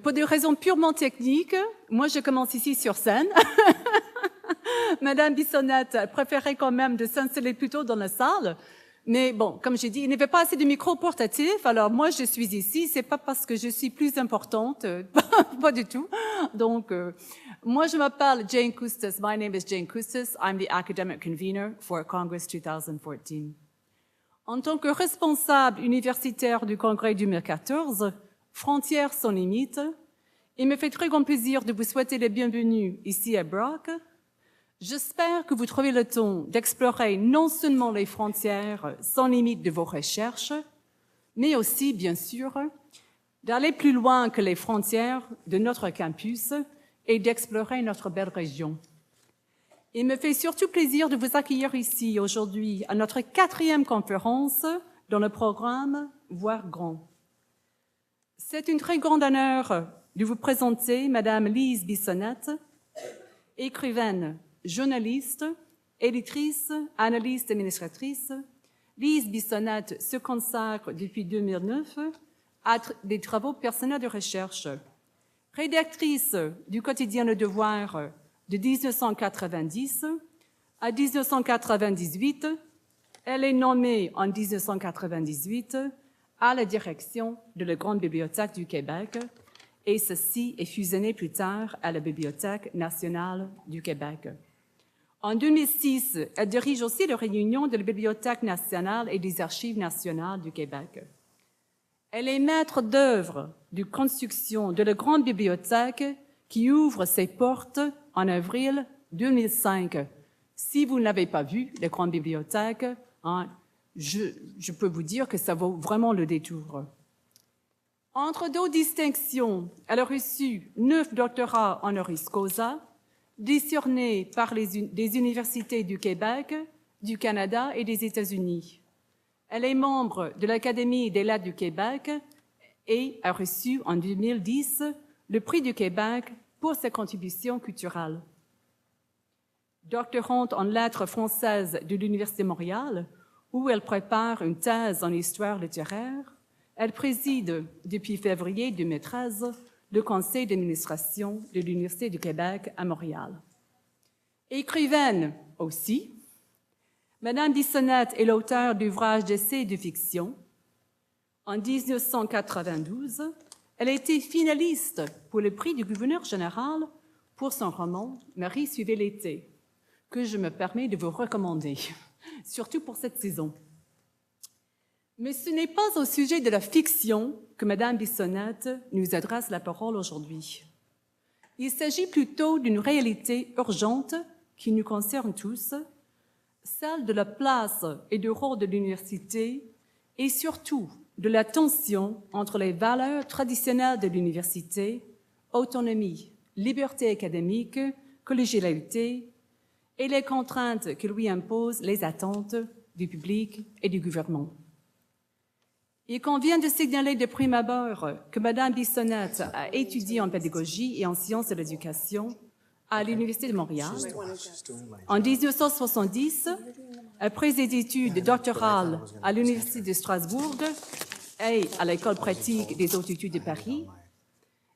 Pour des raisons purement techniques, moi je commence ici sur scène. Madame Bissonnette préférait quand même de s'installer plutôt dans la salle. Mais bon, comme j'ai dit, il n'y avait pas assez de micros portatifs, alors moi je suis ici, c'est pas parce que je suis plus importante, pas du tout. Donc, moi je m'appelle Jane Custis, my name is Jane Custis, I'm the academic convener for Congress 2014. En tant que responsable universitaire du Congrès 2014, Frontières sans limite, il me fait très grand plaisir de vous souhaiter la bienvenue ici à Brock. J'espère que vous trouvez le temps d'explorer non seulement les frontières sans limite de vos recherches, mais aussi, bien sûr, d'aller plus loin que les frontières de notre campus et d'explorer notre belle région. Il me fait surtout plaisir de vous accueillir ici aujourd'hui à notre 4e conférence dans le programme Voir grand. C'est une très grande honneur de vous présenter Madame Lise Bissonnette, écrivaine, journaliste, éditrice, analyste et administratrice. Lise Bissonnette se consacre depuis 2009 à des travaux personnels de recherche. Rédactrice du quotidien Le Devoir de 1990 à 1998, elle est nommée en 1998 à la direction de la Grande Bibliothèque du Québec, et ceci est fusionné plus tard à la Bibliothèque nationale du Québec. En 2006, elle dirige aussi la réunion de la Bibliothèque nationale et des Archives nationales du Québec. Elle est maître d'œuvre de construction de la Grande Bibliothèque qui ouvre ses portes en avril 2005. Si vous ne l'avez pas vu, la Grande Bibliothèque, je peux vous dire que ça vaut vraiment le détour. Entre d'autres distinctions, elle a reçu 9 doctorats honoris causa, décernés par des universités du Québec, du Canada et des États-Unis. Elle est membre de l'Académie des lettres du Québec et a reçu en 2010 le Prix du Québec pour ses contributions culturelles. Doctorante en lettres françaises de l'Université de Montréal, où elle prépare une thèse en histoire littéraire, elle préside depuis février 2013 le conseil d'administration de l'Université du Québec à Montréal. Écrivaine aussi, Madame Bissonnette est l'auteure d'ouvrages d'essais et de fiction. En 1992, elle a été finaliste pour le prix du gouverneur général pour son roman « Marie suivait l'été », que je me permets de vous recommander, surtout pour cette saison. Mais ce n'est pas au sujet de la fiction que Madame Bissonnette nous adresse la parole aujourd'hui. Il s'agit plutôt d'une réalité urgente qui nous concerne tous, celle de la place et du rôle de l'université et surtout de la tension entre les valeurs traditionnelles de l'université, autonomie, liberté académique, collégialité, et les contraintes que lui imposent les attentes du public et du gouvernement. Il convient de signaler de prime abord que Madame Bissonnette a étudié en pédagogie et en sciences de l'éducation à l'Université de Montréal. En 1970, après des études doctorales à l'Université de Strasbourg et à l'École pratique des hautes études de Paris,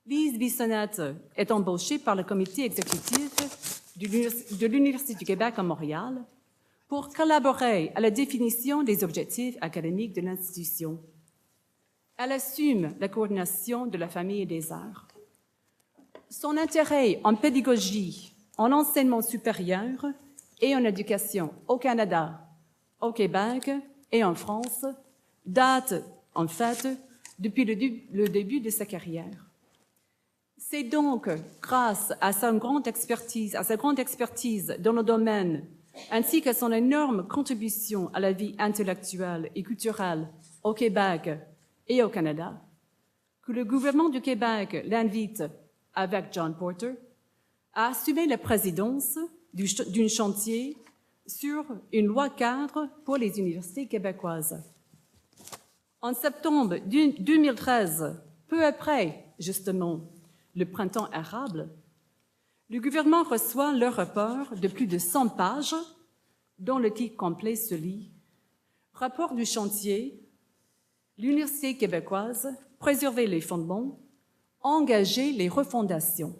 Lise Bissonnette est embauchée par le comité exécutif de l'Université du Québec à Montréal pour collaborer à la définition des objectifs académiques de l'institution. Elle assume la coordination de la famille et des arts. Son intérêt en pédagogie, en enseignement supérieur et en éducation au Canada, au Québec et en France date, en fait, depuis le début de sa carrière. C'est donc grâce à sa grande expertise dans le domaine, ainsi qu'à son énorme contribution à la vie intellectuelle et culturelle au Québec et au Canada, que le gouvernement du Québec l'invite, avec John Porter, à assumer la présidence d'un chantier sur une loi cadre pour les universités québécoises. En septembre 2013, peu après, justement, le printemps arabe, le gouvernement reçoit le rapport de plus de 100 pages, dont le titre complet se lit « Rapport du chantier, l'Université québécoise, préserver les fondements, engager les refondations.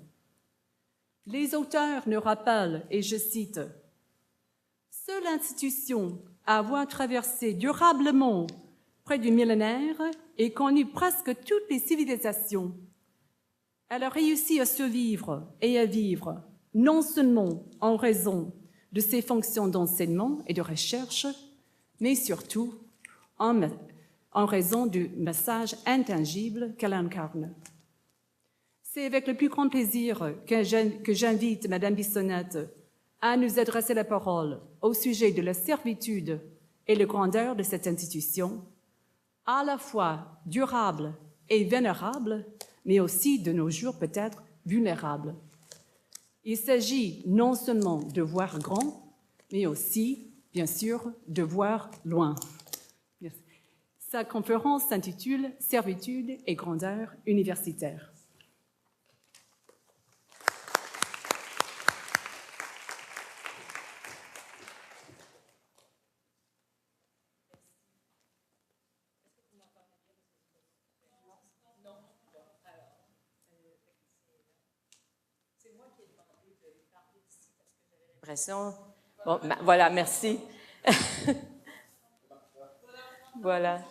Les auteurs nous rappellent, et je cite, « Seule institution à avoir traversé durablement près du millénaire et connu presque toutes les civilisations. Elle a réussi à survivre et à vivre, non seulement en raison de ses fonctions d'enseignement et de recherche, mais surtout en raison du message intangible qu'elle incarne. » C'est avec le plus grand plaisir que j'invite Madame Bissonnette à nous adresser la parole au sujet de la servitude et la grandeur de cette institution, à la fois durable et vénérable, mais aussi de nos jours peut-être vulnérable. Il s'agit non seulement de voir grand, mais aussi, bien sûr, de voir loin. Sa conférence s'intitule « Servitude et grandeur universitaire ». Bon, ben, voilà, merci. Voilà.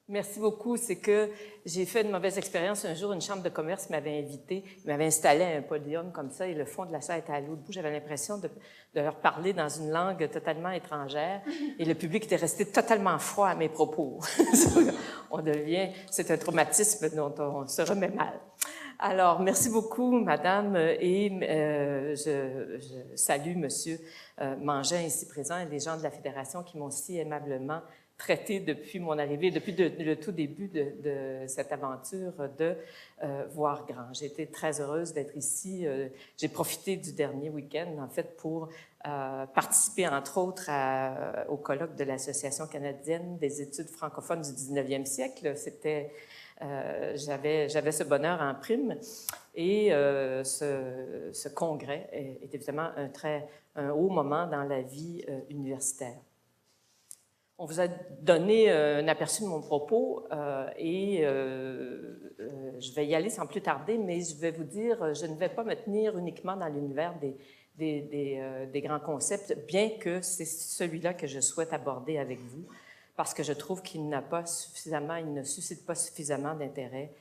Merci beaucoup. C'est que j'ai fait une mauvaise expérience. Un jour, une chambre de commerce m'avait invité, m'avait installé à un podium comme ça, et le fond de la salle était à l'autre bout. J'avais l'impression de leur parler dans une langue totalement étrangère, et le public était resté totalement froid à mes propos. C'est un traumatisme dont on se remet mal. Alors, merci beaucoup, Madame, et je salue Monsieur Mangin ici présent et les gens de la Fédération qui m'ont si aimablement traité depuis mon arrivée, depuis le tout début de cette aventure de voir grand. J'ai été très heureuse d'être ici. J'ai profité du dernier week-end, en fait, pour participer, entre autres, au colloque de l'Association canadienne des études francophones du 19e siècle. C'était... j'avais ce bonheur en prime, et ce congrès est évidemment un haut moment dans la vie universitaire. On vous a donné un aperçu de mon propos et je vais y aller sans plus tarder, mais je vais vous dire, je ne vais pas me tenir uniquement dans l'univers des grands concepts, bien que c'est celui-là que je souhaite aborder avec vous, parce que je trouve qu'il ne suscite pas suffisamment d'intérêt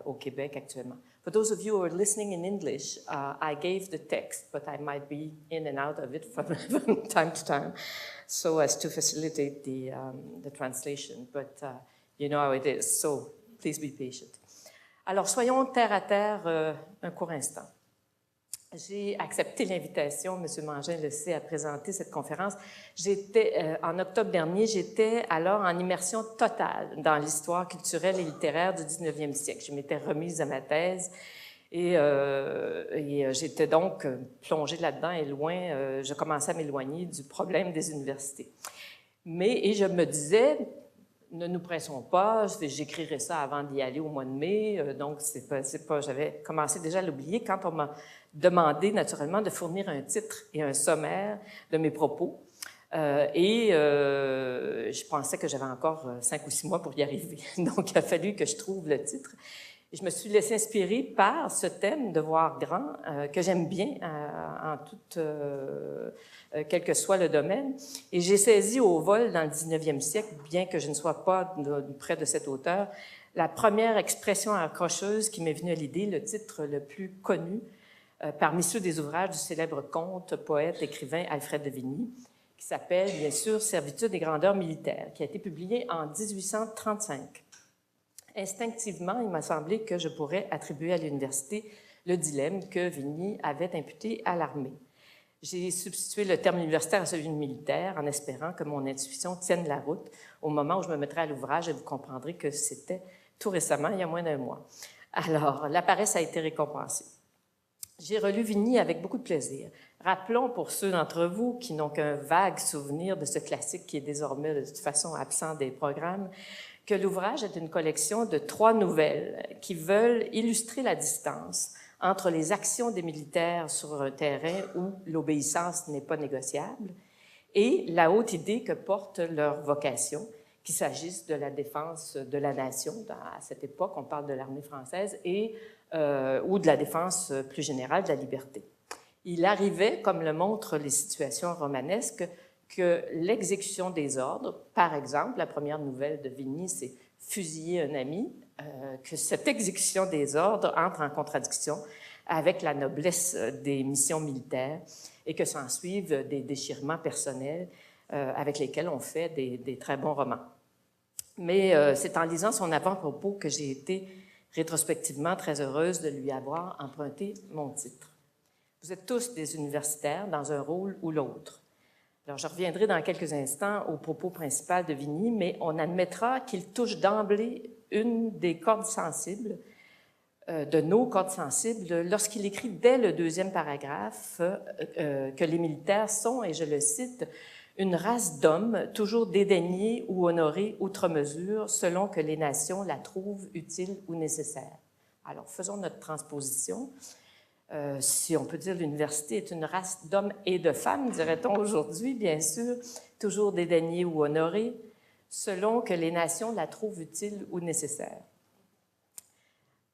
au Québec actuellement. For those of you who are listening in English, I gave the text, but I might be in and out of it from time to time, so as to facilitate the translation. But you know how it is, so please be patient. Alors, soyons terre à terre un court instant. J'ai accepté l'invitation, M. Mangin le sait, à présenter cette conférence. En octobre dernier, j'étais alors en immersion totale dans l'histoire culturelle et littéraire du 19e siècle. Je m'étais remise à ma thèse et j'étais donc plongée là-dedans et loin, je commençais à m'éloigner du problème des universités. Et je me disais, ne nous pressons pas, j'écrirai ça avant d'y aller au mois de mai, donc j'avais commencé déjà à l'oublier quand on m'a demandé naturellement de fournir un titre et un sommaire de mes propos. Je pensais que j'avais encore 5 ou 6 mois pour y arriver. Donc, il a fallu que je trouve le titre. Et je me suis laissée inspirer par ce thème de voir grand, que j'aime bien quel que soit le domaine. Et j'ai saisi au vol dans le 19e siècle, bien que je ne sois pas près de cet auteur, la première expression accrocheuse qui m'est venue à l'idée, le titre le plus connu parmi ceux des ouvrages du célèbre conte, poète, écrivain Alfred de Vigny, qui s'appelle, bien sûr, « Servitude et grandeur militaire », qui a été publié en 1835. Instinctivement, il m'a semblé que je pourrais attribuer à l'université le dilemme que Vigny avait imputé à l'armée. J'ai substitué le terme universitaire à celui de militaire en espérant que mon intuition tienne la route au moment où je me mettrai à l'ouvrage, et vous comprendrez que c'était tout récemment, il y a moins d'1 mois. Alors, la paresse a été récompensée. J'ai relu Vigny avec beaucoup de plaisir. Rappelons pour ceux d'entre vous qui n'ont qu'un vague souvenir de ce classique qui est désormais de toute façon absent des programmes, que l'ouvrage est une collection de 3 nouvelles qui veulent illustrer la distance entre les actions des militaires sur un terrain où l'obéissance n'est pas négociable et la haute idée que porte leur vocation, qu'il s'agisse de la défense de la nation, à cette époque, on parle de l'armée française, ou de la défense plus générale de la liberté. Il arrivait, comme le montrent les situations romanesques, que l'exécution des ordres, par exemple, la première nouvelle de Vigny, c'est « fusiller un ami », que cette exécution des ordres entre en contradiction avec la noblesse des missions militaires et que s'en suivent des déchirements personnels avec lesquels on fait des très bons romans. Mais c'est en lisant son avant-propos que j'ai été rétrospectivement très heureuse de lui avoir emprunté mon titre. Vous êtes tous des universitaires dans un rôle ou l'autre. Alors, je reviendrai dans quelques instants au propos principal de Vigny, mais on admettra qu'il touche d'emblée une des cordes sensibles, de nos cordes sensibles, lorsqu'il écrit dès le deuxième paragraphe que les militaires sont, et je le cite, une race d'hommes toujours dédaignés ou honorés outre mesure selon que les nations la trouvent utile ou nécessaire. Alors, faisons notre transposition. Si on peut dire l'université est une race d'hommes et de femmes, dirait-on aujourd'hui, bien sûr, toujours dédaignés ou honorés, selon que les nations la trouvent utile ou nécessaire.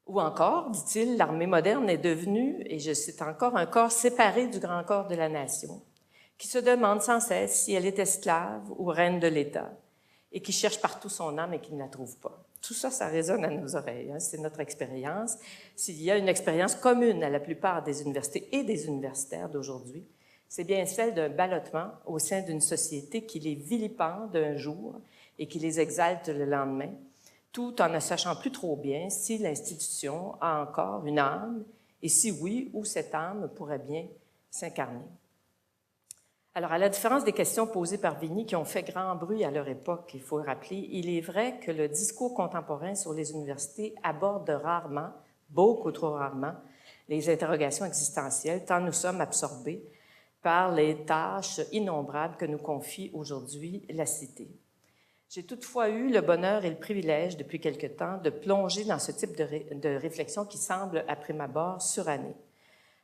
Ou encore, dit-il, l'armée moderne est devenue, et je cite encore, un corps séparé du grand corps de la nation, qui se demande sans cesse si elle est esclave ou reine de l'État, et qui cherche partout son âme et qui ne la trouve pas. Tout ça, ça résonne à nos oreilles, hein, c'est notre expérience. S'il y a une expérience commune à la plupart des universités et des universitaires d'aujourd'hui, c'est bien celle d'un ballottement au sein d'une société qui les vilipende un jour et qui les exalte le lendemain, tout en ne sachant plus trop bien si l'institution a encore une âme et si oui, où cette âme pourrait bien s'incarner. Alors, à la différence des questions posées par Vigny qui ont fait grand bruit à leur époque, il faut rappeler, il est vrai que le discours contemporain sur les universités aborde rarement, beaucoup trop rarement, les interrogations existentielles, tant nous sommes absorbés par les tâches innombrables que nous confie aujourd'hui la cité. J'ai toutefois eu le bonheur et le privilège, depuis quelque temps, de plonger dans ce type de réflexion qui semble, à prime abord, surannée.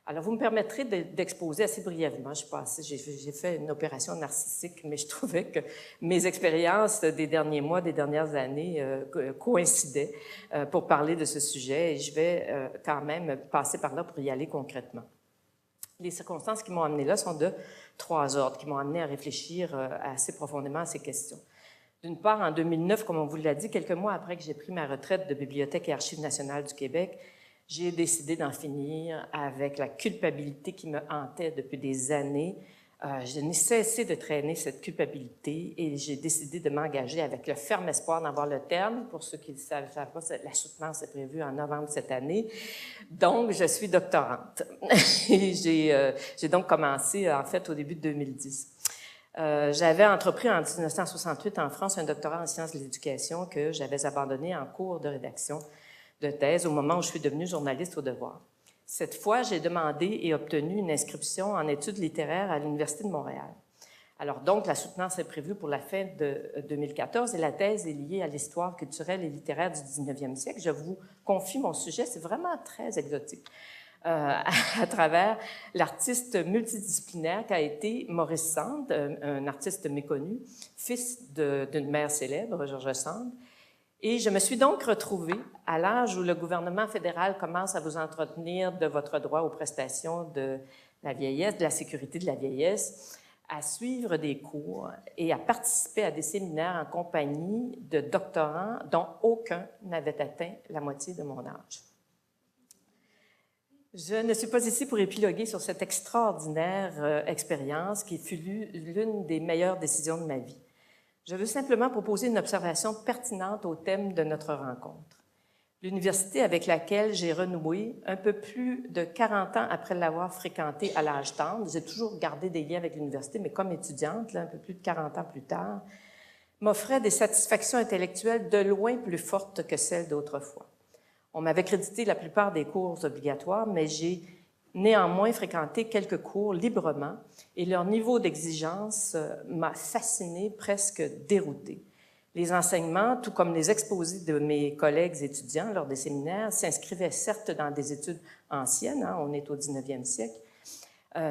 Alors, vous me permettrez d'exposer assez brièvement. J'ai fait une opération narcissique, mais je trouvais que mes expériences des derniers mois, des dernières années coïncidaient pour parler de ce sujet et je vais quand même passer par là pour y aller concrètement. Les circonstances qui m'ont amené là sont de 3 ordres, qui m'ont amené à réfléchir assez profondément à ces questions. D'une part, en 2009, comme on vous l'a dit, quelques mois après que j'ai pris ma retraite de Bibliothèque et Archives nationales du Québec, j'ai décidé d'en finir avec la culpabilité qui me hantait depuis des années. Je n'ai cessé de traîner cette culpabilité et j'ai décidé de m'engager avec le ferme espoir d'en voir le terme. Pour ceux qui ne le savent pas, la soutenance est prévue en novembre cette année. Donc, je suis doctorante. Et j'ai donc commencé, en fait, au début de 2010. J'avais entrepris en 1968 en France un doctorat en sciences de l'éducation que j'avais abandonné en cours de rédaction de thèse au moment où je suis devenue journaliste au Devoir. Cette fois, j'ai demandé et obtenu une inscription en études littéraires à l'Université de Montréal. Alors donc, la soutenance est prévue pour la fin de 2014 et la thèse est liée à l'histoire culturelle et littéraire du 19e siècle. Je vous confie mon sujet, c'est vraiment très exotique. À travers l'artiste multidisciplinaire qu'a été Maurice Sand, un artiste méconnu, fils d'une mère célèbre, George Sand. Et je me suis donc retrouvée, à l'âge où le gouvernement fédéral commence à vous entretenir de votre droit aux prestations de la vieillesse, de la sécurité de la vieillesse, à suivre des cours et à participer à des séminaires en compagnie de doctorants dont aucun n'avait atteint la moitié de mon âge. Je ne suis pas ici pour épiloguer sur cette extraordinaire expérience qui fut l'une des meilleures décisions de ma vie. Je veux simplement proposer une observation pertinente au thème de notre rencontre. L'université avec laquelle j'ai renoué, un peu plus de 40 ans après l'avoir fréquentée à l'âge tendre, j'ai toujours gardé des liens avec l'université, mais comme étudiante, là, un peu plus de 40 ans plus tard, m'offrait des satisfactions intellectuelles de loin plus fortes que celles d'autrefois. On m'avait crédité la plupart des cours obligatoires, mais j'ai néanmoins fréquenté quelques cours librement et leur niveau d'exigence m'a fascinée, presque déroutée. Les enseignements, tout comme les exposés de mes collègues étudiants lors des séminaires, s'inscrivaient certes dans des études anciennes, hein, on est au 19e siècle,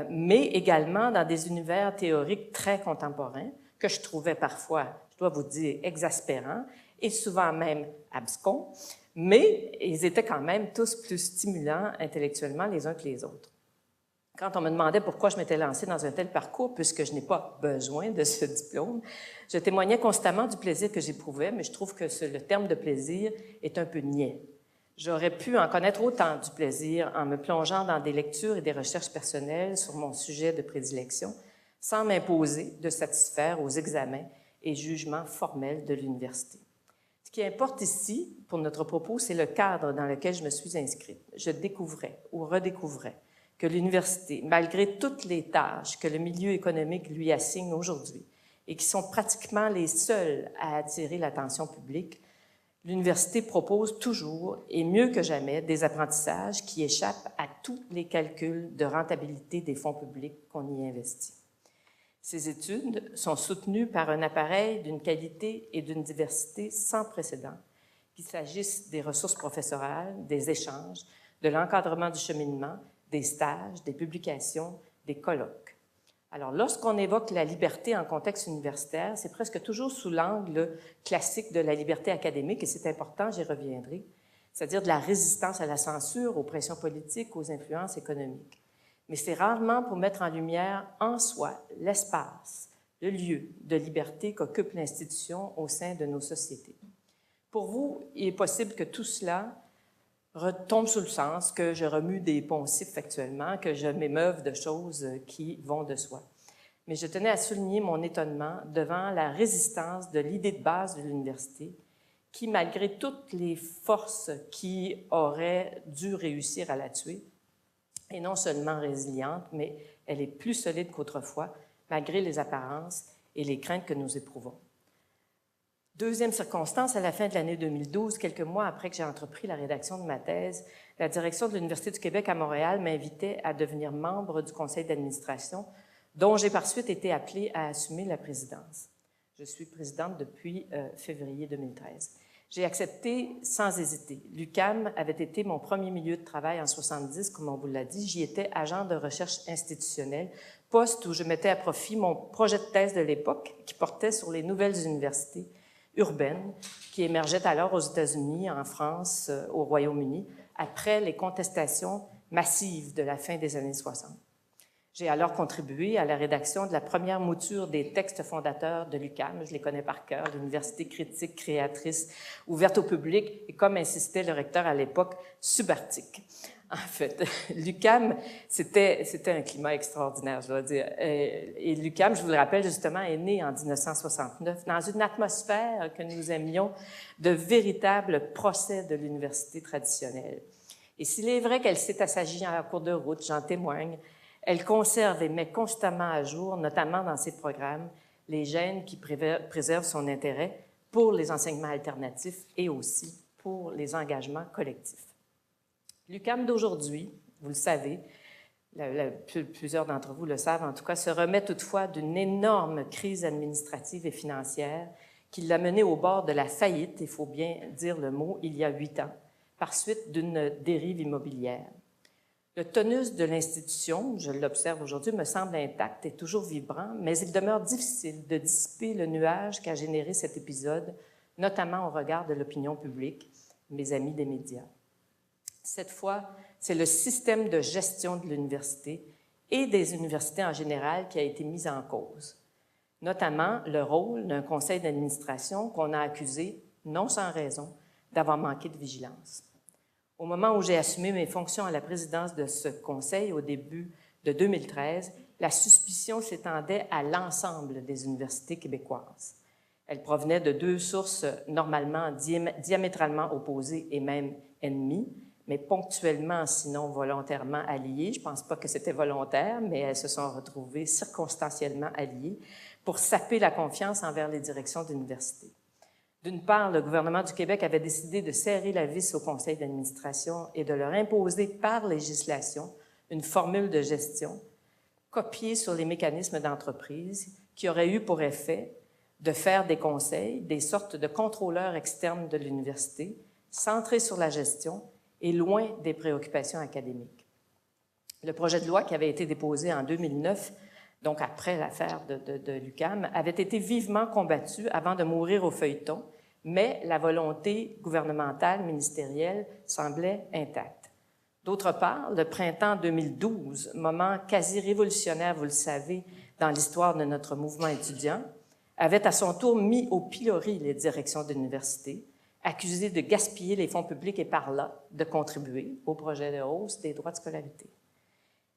mais également dans des univers théoriques très contemporains que je trouvais parfois, je dois vous dire, exaspérants et souvent même abscons, mais ils étaient quand même tous plus stimulants intellectuellement les uns que les autres. Quand on me demandait pourquoi je m'étais lancée dans un tel parcours, puisque je n'ai pas besoin de ce diplôme, je témoignais constamment du plaisir que j'éprouvais, mais je trouve que le terme de plaisir est un peu niais. J'aurais pu en connaître autant du plaisir en me plongeant dans des lectures et des recherches personnelles sur mon sujet de prédilection, sans m'imposer de satisfaire aux examens et jugements formels de l'université. Ce qui importe ici, pour notre propos, c'est le cadre dans lequel je me suis inscrite. Je découvrais ou redécouvrais que l'université, malgré toutes les tâches que le milieu économique lui assigne aujourd'hui et qui sont pratiquement les seules à attirer l'attention publique, l'université propose toujours, et mieux que jamais, des apprentissages qui échappent à tous les calculs de rentabilité des fonds publics qu'on y investit. Ces études sont soutenues par un appareil d'une qualité et d'une diversité sans précédent, qu'il s'agisse des ressources professorales, des échanges, de l'encadrement du cheminement, des stages, des publications, des colloques. Alors, lorsqu'on évoque la liberté en contexte universitaire, c'est presque toujours sous l'angle classique de la liberté académique, et c'est important, j'y reviendrai, c'est-à-dire de la résistance à la censure, aux pressions politiques, aux influences économiques. Mais c'est rarement pour mettre en lumière en soi l'espace, le lieu de liberté qu'occupe l'institution au sein de nos sociétés. Pour vous, il est possible que tout cela retombe sous le sens, que je remue des poncifs actuellement, que je m'émeuve de choses qui vont de soi. Mais je tenais à souligner mon étonnement devant la résistance de l'idée de base de l'université, qui, malgré toutes les forces qui auraient dû réussir à la tuer, est non seulement résiliente, mais elle est plus solide qu'autrefois, malgré les apparences et les craintes que nous éprouvons. Deuxième circonstance, à la fin de l'année 2012, quelques mois après que j'ai entrepris la rédaction de ma thèse, la direction de l'Université du Québec à Montréal m'invitait à devenir membre du conseil d'administration, dont j'ai par suite été appelée à assumer la présidence. Je suis présidente depuis février 2013. J'ai accepté sans hésiter. L'UQAM avait été mon premier milieu de travail en 1970, comme on vous l'a dit. J'y étais agent de recherche institutionnelle, poste où je mettais à profit mon projet de thèse de l'époque qui portait sur les nouvelles universités urbaines qui émergeaient alors aux États-Unis, en France, au Royaume-Uni, après les contestations massives de la fin des années 60. J'ai alors contribué à la rédaction de la première mouture des textes fondateurs de l'UQAM. Je les connais par cœur, l'université critique, créatrice, ouverte au public et, comme insistait le recteur à l'époque, subarctique. En fait, l'UQAM, c'était un climat extraordinaire, je dois dire. Et l'UQAM, je vous le rappelle, justement, est né en 1969 dans une atmosphère que nous aimions de véritables procès de l'université traditionnelle. Et s'il est vrai qu'elle s'est assagie en cours de route, j'en témoigne, elle conserve et met constamment à jour, notamment dans ses programmes, les gènes qui préservent son intérêt pour les enseignements alternatifs et aussi pour les engagements collectifs. L'UQAM d'aujourd'hui, vous le savez, plusieurs d'entre vous le savent en tout cas, se remet toutefois d'une énorme crise administrative et financière qui l'a menée au bord de la faillite, il faut bien dire le mot, il y a 8 ans, par suite d'une dérive immobilière. Le tonus de l'institution, je l'observe aujourd'hui, me semble intact et toujours vibrant, mais il demeure difficile de dissiper le nuage qu'a généré cet épisode, notamment au regard de l'opinion publique, mes amis des médias. Cette fois, c'est le système de gestion de l'université et des universités en général qui a été mis en cause, notamment le rôle d'un conseil d'administration qu'on a accusé, non sans raison, d'avoir manqué de vigilance. Au moment où j'ai assumé mes fonctions à la présidence de ce conseil au début de 2013, la suspicion s'étendait à l'ensemble des universités québécoises. Elle provenait de 2 sources normalement diamétralement opposées et même ennemies, mais ponctuellement, sinon volontairement alliées. Je ne pense pas que c'était volontaire, mais elles se sont retrouvées circonstanciellement alliées pour saper la confiance envers les directions d'université. D'une part, le gouvernement du Québec avait décidé de serrer la vis au conseil d'administration et de leur imposer par législation une formule de gestion copiée sur les mécanismes d'entreprise qui aurait eu pour effet de faire des conseils des sortes de contrôleurs externes de l'université, centrés sur la gestion et loin des préoccupations académiques. Le projet de loi qui avait été déposé en 2009 donc après l'affaire de l'UQAM, avait été vivement combattu avant de mourir au feuilleton, mais la volonté gouvernementale, ministérielle, semblait intacte. D'autre part, le printemps 2012, moment quasi révolutionnaire, vous le savez, dans l'histoire de notre mouvement étudiant, avait à son tour mis au pilori les directions de l'université, accusées de gaspiller les fonds publics et par là de contribuer au projet de hausse des droits de scolarité.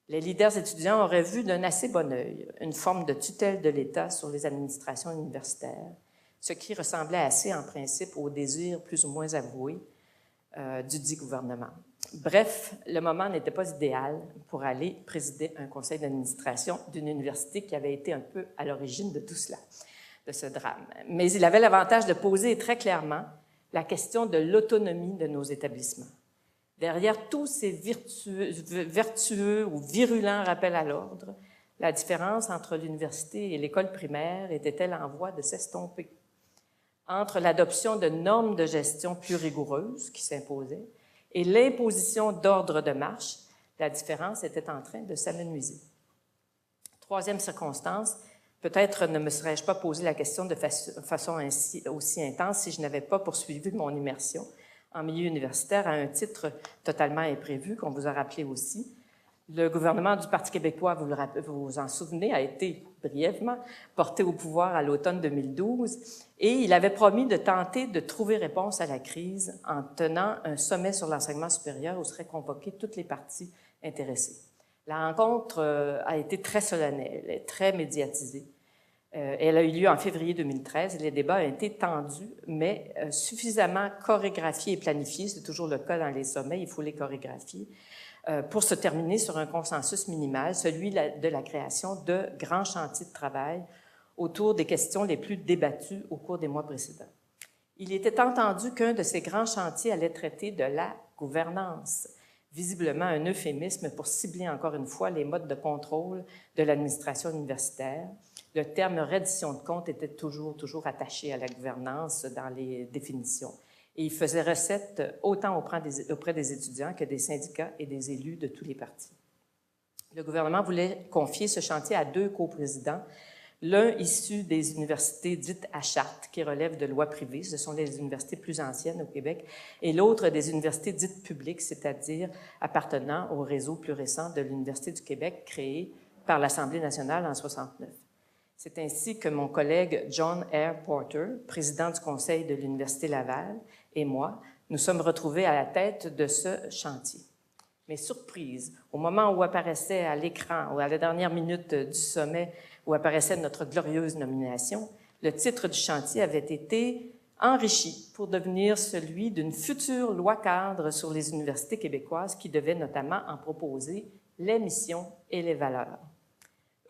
Les leaders étudiants auraient vu d'un assez bon œil une forme de tutelle de l'État sur les administrations universitaires, ce qui ressemblait assez en principe au désir plus ou moins avoué du dit gouvernement. Bref, le moment n'était pas idéal pour aller présider un conseil d'administration d'une université qui avait été un peu à l'origine de tout cela, de ce drame. Mais il avait l'avantage de poser très clairement la question de l'autonomie de nos établissements. Derrière tous ces vertueux ou virulents rappels à l'ordre, la différence entre l'université et l'école primaire était-elle en voie de s'estomper? Entre l'adoption de normes de gestion plus rigoureuses qui s'imposaient et l'imposition d'ordres de marche, la différence était en train de s'amenuiser. Troisième circonstance, peut-être ne me serais-je pas posé la question de façon aussi intense si je n'avais pas poursuivi mon immersion en milieu universitaire à un titre totalement imprévu, qu'on vous a rappelé aussi. Le gouvernement du Parti québécois, vous vous en souvenez, a été brièvement porté au pouvoir à l'automne 2012 et il avait promis de tenter de trouver réponse à la crise en tenant un sommet sur l'enseignement supérieur où seraient convoquées toutes les parties intéressées. La rencontre a été très solennelle et très médiatisée. Elle a eu lieu en février 2013 et les débats ont été tendus, mais suffisamment chorégraphiés et planifiés, c'est toujours le cas dans les sommets, il faut les chorégraphier, pour se terminer sur un consensus minimal, celui de la création de grands chantiers de travail autour des questions les plus débattues au cours des mois précédents. Il était entendu qu'un de ces grands chantiers allait traiter de la gouvernance, visiblement un euphémisme pour cibler encore une fois les modes de contrôle de l'administration universitaire. Le terme « reddition de comptes » était toujours attaché à la gouvernance dans les définitions. Et il faisait recette autant auprès des étudiants que des syndicats et des élus de tous les partis. Le gouvernement voulait confier ce chantier à 2 coprésidents, l'un issu des universités dites à charte, qui relèvent de lois privées, ce sont les universités plus anciennes au Québec, et l'autre des universités dites publiques, c'est-à-dire appartenant au réseau plus récent de l'Université du Québec, créé par l'Assemblée nationale en 1969. C'est ainsi que mon collègue John R. Porter, président du conseil de l'Université Laval, et moi, nous sommes retrouvés à la tête de ce chantier. Mais surprise, au moment où apparaissait à l'écran, ou à la dernière minute du sommet, où apparaissait notre glorieuse nomination, le titre du chantier avait été enrichi pour devenir celui d'une future loi cadre sur les universités québécoises qui devait notamment en proposer les missions et les valeurs.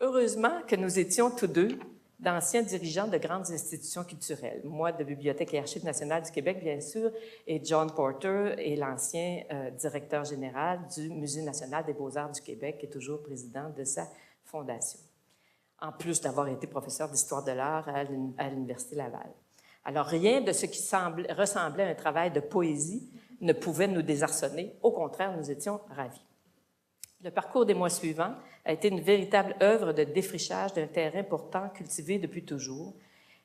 Heureusement que nous étions tous deux d'anciens dirigeants de grandes institutions culturelles. Moi, de Bibliothèque et Archives nationales du Québec, bien sûr, et John Porter est l'ancien directeur général du Musée national des beaux-arts du Québec et toujours président de sa fondation, en plus d'avoir été professeur d'histoire de l'art à l'Université Laval. Alors, rien de ce qui ressemblait à un travail de poésie ne pouvait nous désarçonner. Au contraire, nous étions ravis. Le parcours des mois suivants a été une véritable œuvre de défrichage d'un terrain pourtant cultivé depuis toujours.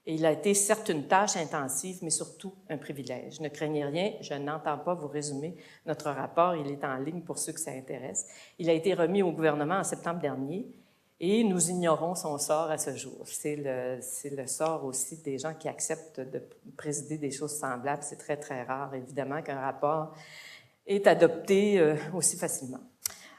Et il a été certes une tâche intensive, mais surtout un privilège. Ne craignez rien, je n'entends pas vous résumer notre rapport, il est en ligne pour ceux que ça intéresse. Il a été remis au gouvernement en septembre dernier et nous ignorons son sort à ce jour. C'est le sort aussi des gens qui acceptent de présider des choses semblables. C'est très, très rare, évidemment, qu'un rapport est adopté aussi facilement.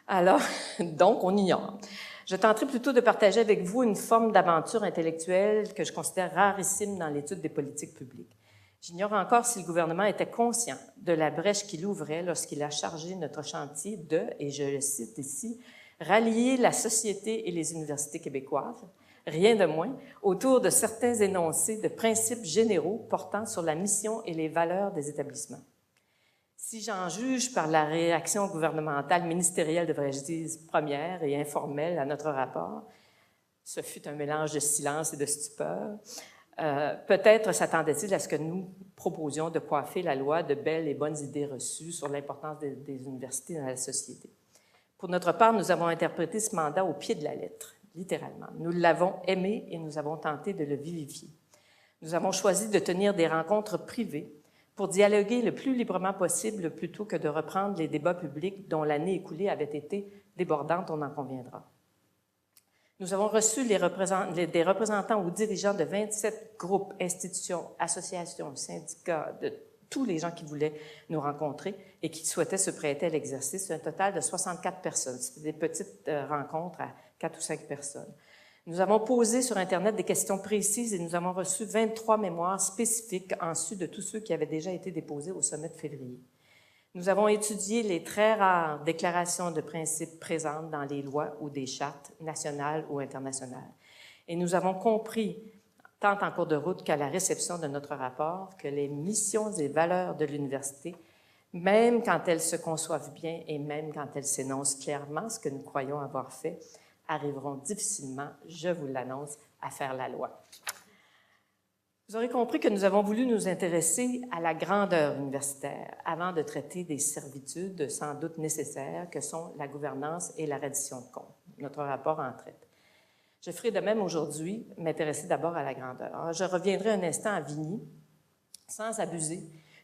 Alors, donc, on ignore. Je tenterai plutôt de partager avec vous une forme d'aventure intellectuelle que je considère rarissime dans l'étude des politiques publiques. J'ignore encore si le gouvernement était conscient de la brèche qu'il ouvrait lorsqu'il a chargé notre chantier de, et je le cite ici, « rallier la société et les universités québécoises », rien de moins, autour de certains énoncés de principes généraux portant sur la mission et les valeurs des établissements. Si j'en juge par la réaction gouvernementale, ministérielle, devrais-je dire, première et informelle à notre rapport, ce fut un mélange de silence et de stupeur. Peut-être s'attendait-il à ce que nous proposions de coiffer la loi de belles et bonnes idées reçues sur l'importance des universités dans la société. Pour notre part, nous avons interprété ce mandat au pied de la lettre. littéralement. Nous l'avons aimé et nous avons tenté de le vivifier. Nous avons choisi de tenir des rencontres privées pour dialoguer le plus librement possible plutôt que de reprendre les débats publics dont l'année écoulée avait été débordante, on en conviendra. Nous avons reçu des représentants ou dirigeants de 27 groupes, institutions, associations, syndicats, de tous les gens qui voulaient nous rencontrer et qui souhaitaient se prêter à l'exercice, un total de 64 personnes. C'était des petites rencontres à 4 ou 5 personnes. Nous avons posé sur Internet des questions précises et nous avons reçu 23 mémoires spécifiques en sus de tous ceux qui avaient déjà été déposés au sommet de février. Nous avons étudié les très rares déclarations de principes présentes dans les lois ou des chartes nationales ou internationales. Et nous avons compris, tant en cours de route qu'à la réception de notre rapport, que les missions et valeurs de l'université, même quand elles se conçoivent bien et même quand elles s'énoncent clairement, ce que nous croyons avoir fait, arriveront difficilement, je vous l'annonce, à faire la loi. Vous aurez compris que nous avons voulu nous intéresser à la grandeur universitaire avant de traiter des servitudes sans doute nécessaires que sont la gouvernance et la reddition de comptes. Notre rapport en traite. Je ferai de même aujourd'hui, m'intéresser d'abord à la grandeur. Alors, je reviendrai un instant à Vigny, sans abuser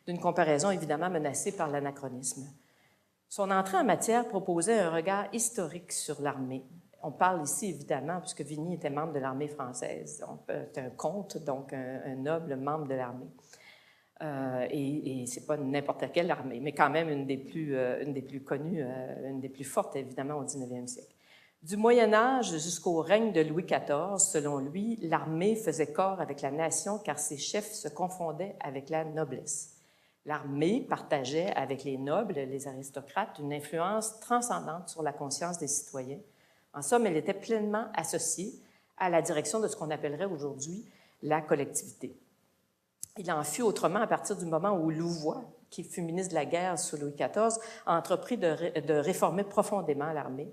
d'une comparaison évidemment menacée par l'anachronisme. Son entrée en matière proposait un regard historique sur l'armée. On parle ici, évidemment, puisque Vigny était membre de l'armée française. C'est un comte, donc un noble membre de l'armée. Et ce n'est pas n'importe quelle armée, mais quand même une des plus connues, une des plus fortes, évidemment, au 19e siècle. Du Moyen Âge jusqu'au règne de Louis XIV, selon lui, l'armée faisait corps avec la nation car ses chefs se confondaient avec la noblesse. L'armée partageait avec les nobles, les aristocrates, une influence transcendante sur la conscience des citoyens. En somme, elle était pleinement associée à la direction de ce qu'on appellerait aujourd'hui la collectivité. Il en fut autrement à partir du moment où Louvois, qui fut ministre de la guerre sous Louis XIV, a entrepris de réformer profondément l'armée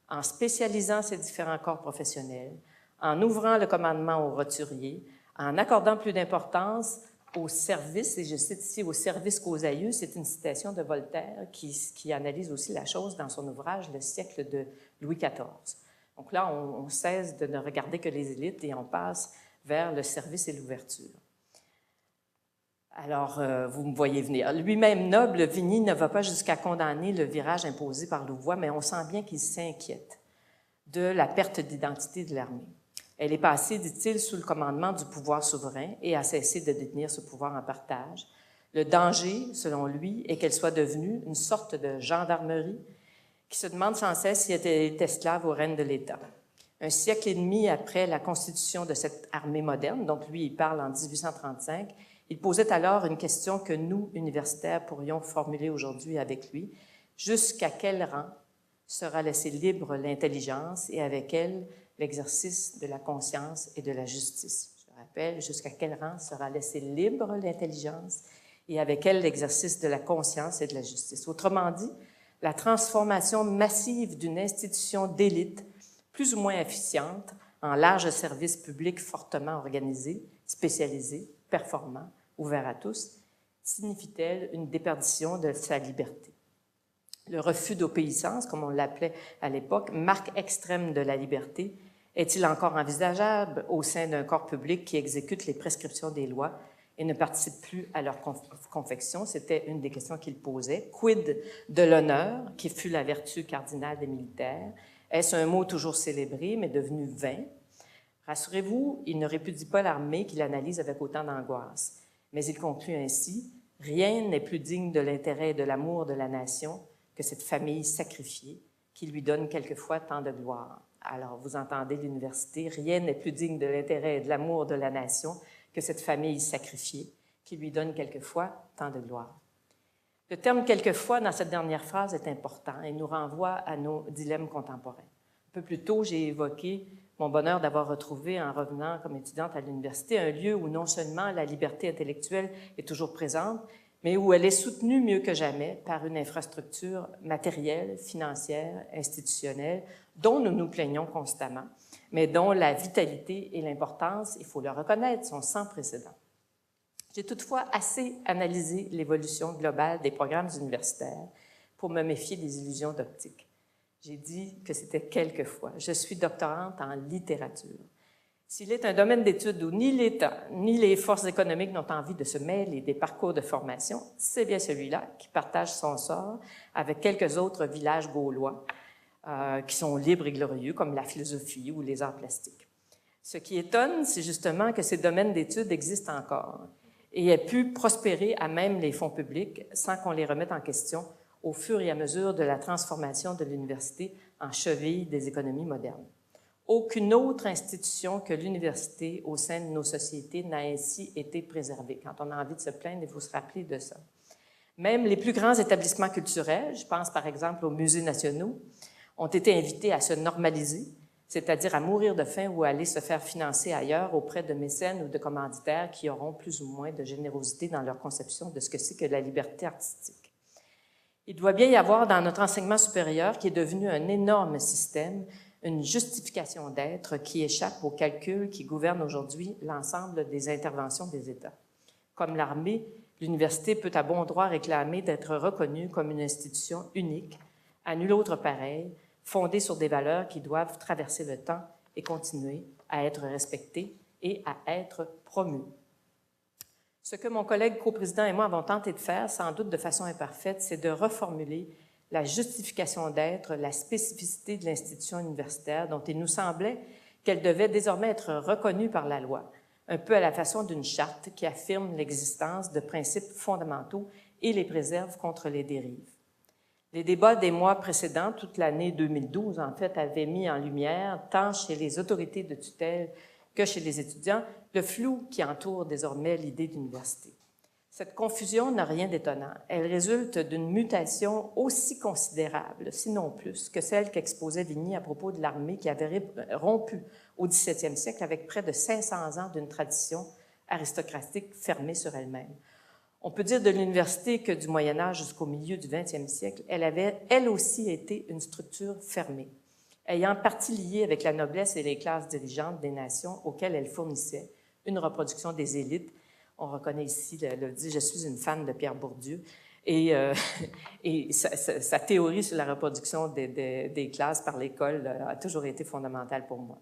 en spécialisant ses différents corps professionnels, en ouvrant le commandement aux roturiers, en accordant plus d'importance au service, et je cite ici, au service qu'aux aïeux, c'est une citation de Voltaire qui analyse aussi la chose dans son ouvrage « Le siècle de Louis XIV ». Donc là, on cesse de ne regarder que les élites et on passe vers le service et l'ouverture. Alors, vous me voyez venir. Lui-même noble, Vigny ne va pas jusqu'à condamner le virage imposé par Louvois, mais on sent bien qu'il s'inquiète de la perte d'identité de l'armée. Elle est passée, dit-il, sous le commandement du pouvoir souverain et a cessé de détenir ce pouvoir en partage. Le danger, selon lui, est qu'elle soit devenue une sorte de gendarmerie qui se demande sans cesse si elle est esclave aux rênes de l'État. Un siècle et demi après la constitution de cette armée moderne, donc lui, il parle en 1835, il posait alors une question que nous, universitaires, pourrions formuler aujourd'hui avec lui. Jusqu'à quel rang sera laissée libre l'intelligence et avec elle l'exercice de la conscience et de la justice? Je rappelle, jusqu'à quel rang sera laissée libre l'intelligence et avec elle l'exercice de la conscience et de la justice? Autrement dit, la transformation massive d'une institution d'élite plus ou moins efficiente en large service public fortement organisé, spécialisé, performant, ouvert à tous, signifie-t-elle une déperdition de sa liberté? Le refus d'obéissance, comme on l'appelait à l'époque, marque extrême de la liberté, est-il encore envisageable au sein d'un corps public qui exécute les prescriptions des lois et ne participe plus à leur confection? C'était une des questions qu'il posait. Quid de l'honneur, qui fut la vertu cardinale des militaires? Est-ce un mot toujours célébré, mais devenu vain? Rassurez-vous, il ne répudie pas l'armée qu'il analyse avec autant d'angoisse. Mais il conclut ainsi, « Rien n'est plus digne de l'intérêt et de l'amour de la nation que cette famille sacrifiée qui lui donne quelquefois tant de gloire. » Alors, vous entendez l'université, « Rien n'est plus digne de l'intérêt et de l'amour de la nation que cette famille sacrifiée qui lui donne quelquefois tant de gloire. » Le terme « quelquefois » dans cette dernière phrase est important et nous renvoie à nos dilemmes contemporains. Un peu plus tôt, j'ai évoqué mon bonheur d'avoir retrouvé, en revenant comme étudiante à l'université, un lieu où non seulement la liberté intellectuelle est toujours présente, mais où elle est soutenue mieux que jamais par une infrastructure matérielle, financière, institutionnelle, dont nous nous plaignons constamment, mais dont la vitalité et l'importance, il faut le reconnaître, sont sans précédent. J'ai toutefois assez analysé l'évolution globale des programmes universitaires pour me méfier des illusions d'optique. J'ai dit que c'était quelquefois. Je suis doctorante en littérature. S'il est un domaine d'études où ni l'État ni les forces économiques n'ont envie de se mêler des parcours de formation, c'est bien celui-là qui partage son sort avec quelques autres villages gaulois qui sont libres et glorieux, comme la philosophie ou les arts plastiques. Ce qui étonne, c'est justement que ces domaines d'études existent encore et aient pu prospérer à même les fonds publics sans qu'on les remette en question au fur et à mesure de la transformation de l'université en cheville des économies modernes. Aucune autre institution que l'université au sein de nos sociétés n'a ainsi été préservée. Quand on a envie de se plaindre, il faut se rappeler de ça. Même les plus grands établissements culturels, je pense par exemple aux musées nationaux, ont été invités à se normaliser, c'est-à-dire à mourir de faim ou à aller se faire financer ailleurs auprès de mécènes ou de commanditaires qui auront plus ou moins de générosité dans leur conception de ce que c'est que la liberté artistique. Il doit bien y avoir dans notre enseignement supérieur, qui est devenu un énorme système, une justification d'être qui échappe aux calculs qui gouvernent aujourd'hui l'ensemble des interventions des États. Comme l'armée, l'université peut à bon droit réclamer d'être reconnue comme une institution unique, à nul autre pareil, fondée sur des valeurs qui doivent traverser le temps et continuer à être respectées et à être promues. Ce que mon collègue coprésident et moi avons tenté de faire, sans doute de façon imparfaite, c'est de reformuler la justification d'être, la spécificité de l'institution universitaire dont il nous semblait qu'elle devait désormais être reconnue par la loi, un peu à la façon d'une charte qui affirme l'existence de principes fondamentaux et les préserve contre les dérives. Les débats des mois précédents, toute l'année 2012 en fait, avaient mis en lumière, tant chez les autorités de tutelle que chez les étudiants, le flou qui entoure désormais l'idée d'université. Cette confusion n'a rien d'étonnant. Elle résulte d'une mutation aussi considérable, sinon plus, que celle qu'exposait Vigny à propos de l'armée qui avait rompu au XVIIe siècle avec près de 500 ans d'une tradition aristocratique fermée sur elle-même. On peut dire de l'université que du Moyen Âge jusqu'au milieu du XXe siècle, elle avait, elle aussi, été une structure fermée, ayant partie liée avec la noblesse et les classes dirigeantes des nations auxquelles elle fournissait une reproduction des élites. On reconnaît ici, elle dit, je suis une fan de Pierre Bourdieu, et sa théorie sur la reproduction des classes par l'école a toujours été fondamentale pour moi.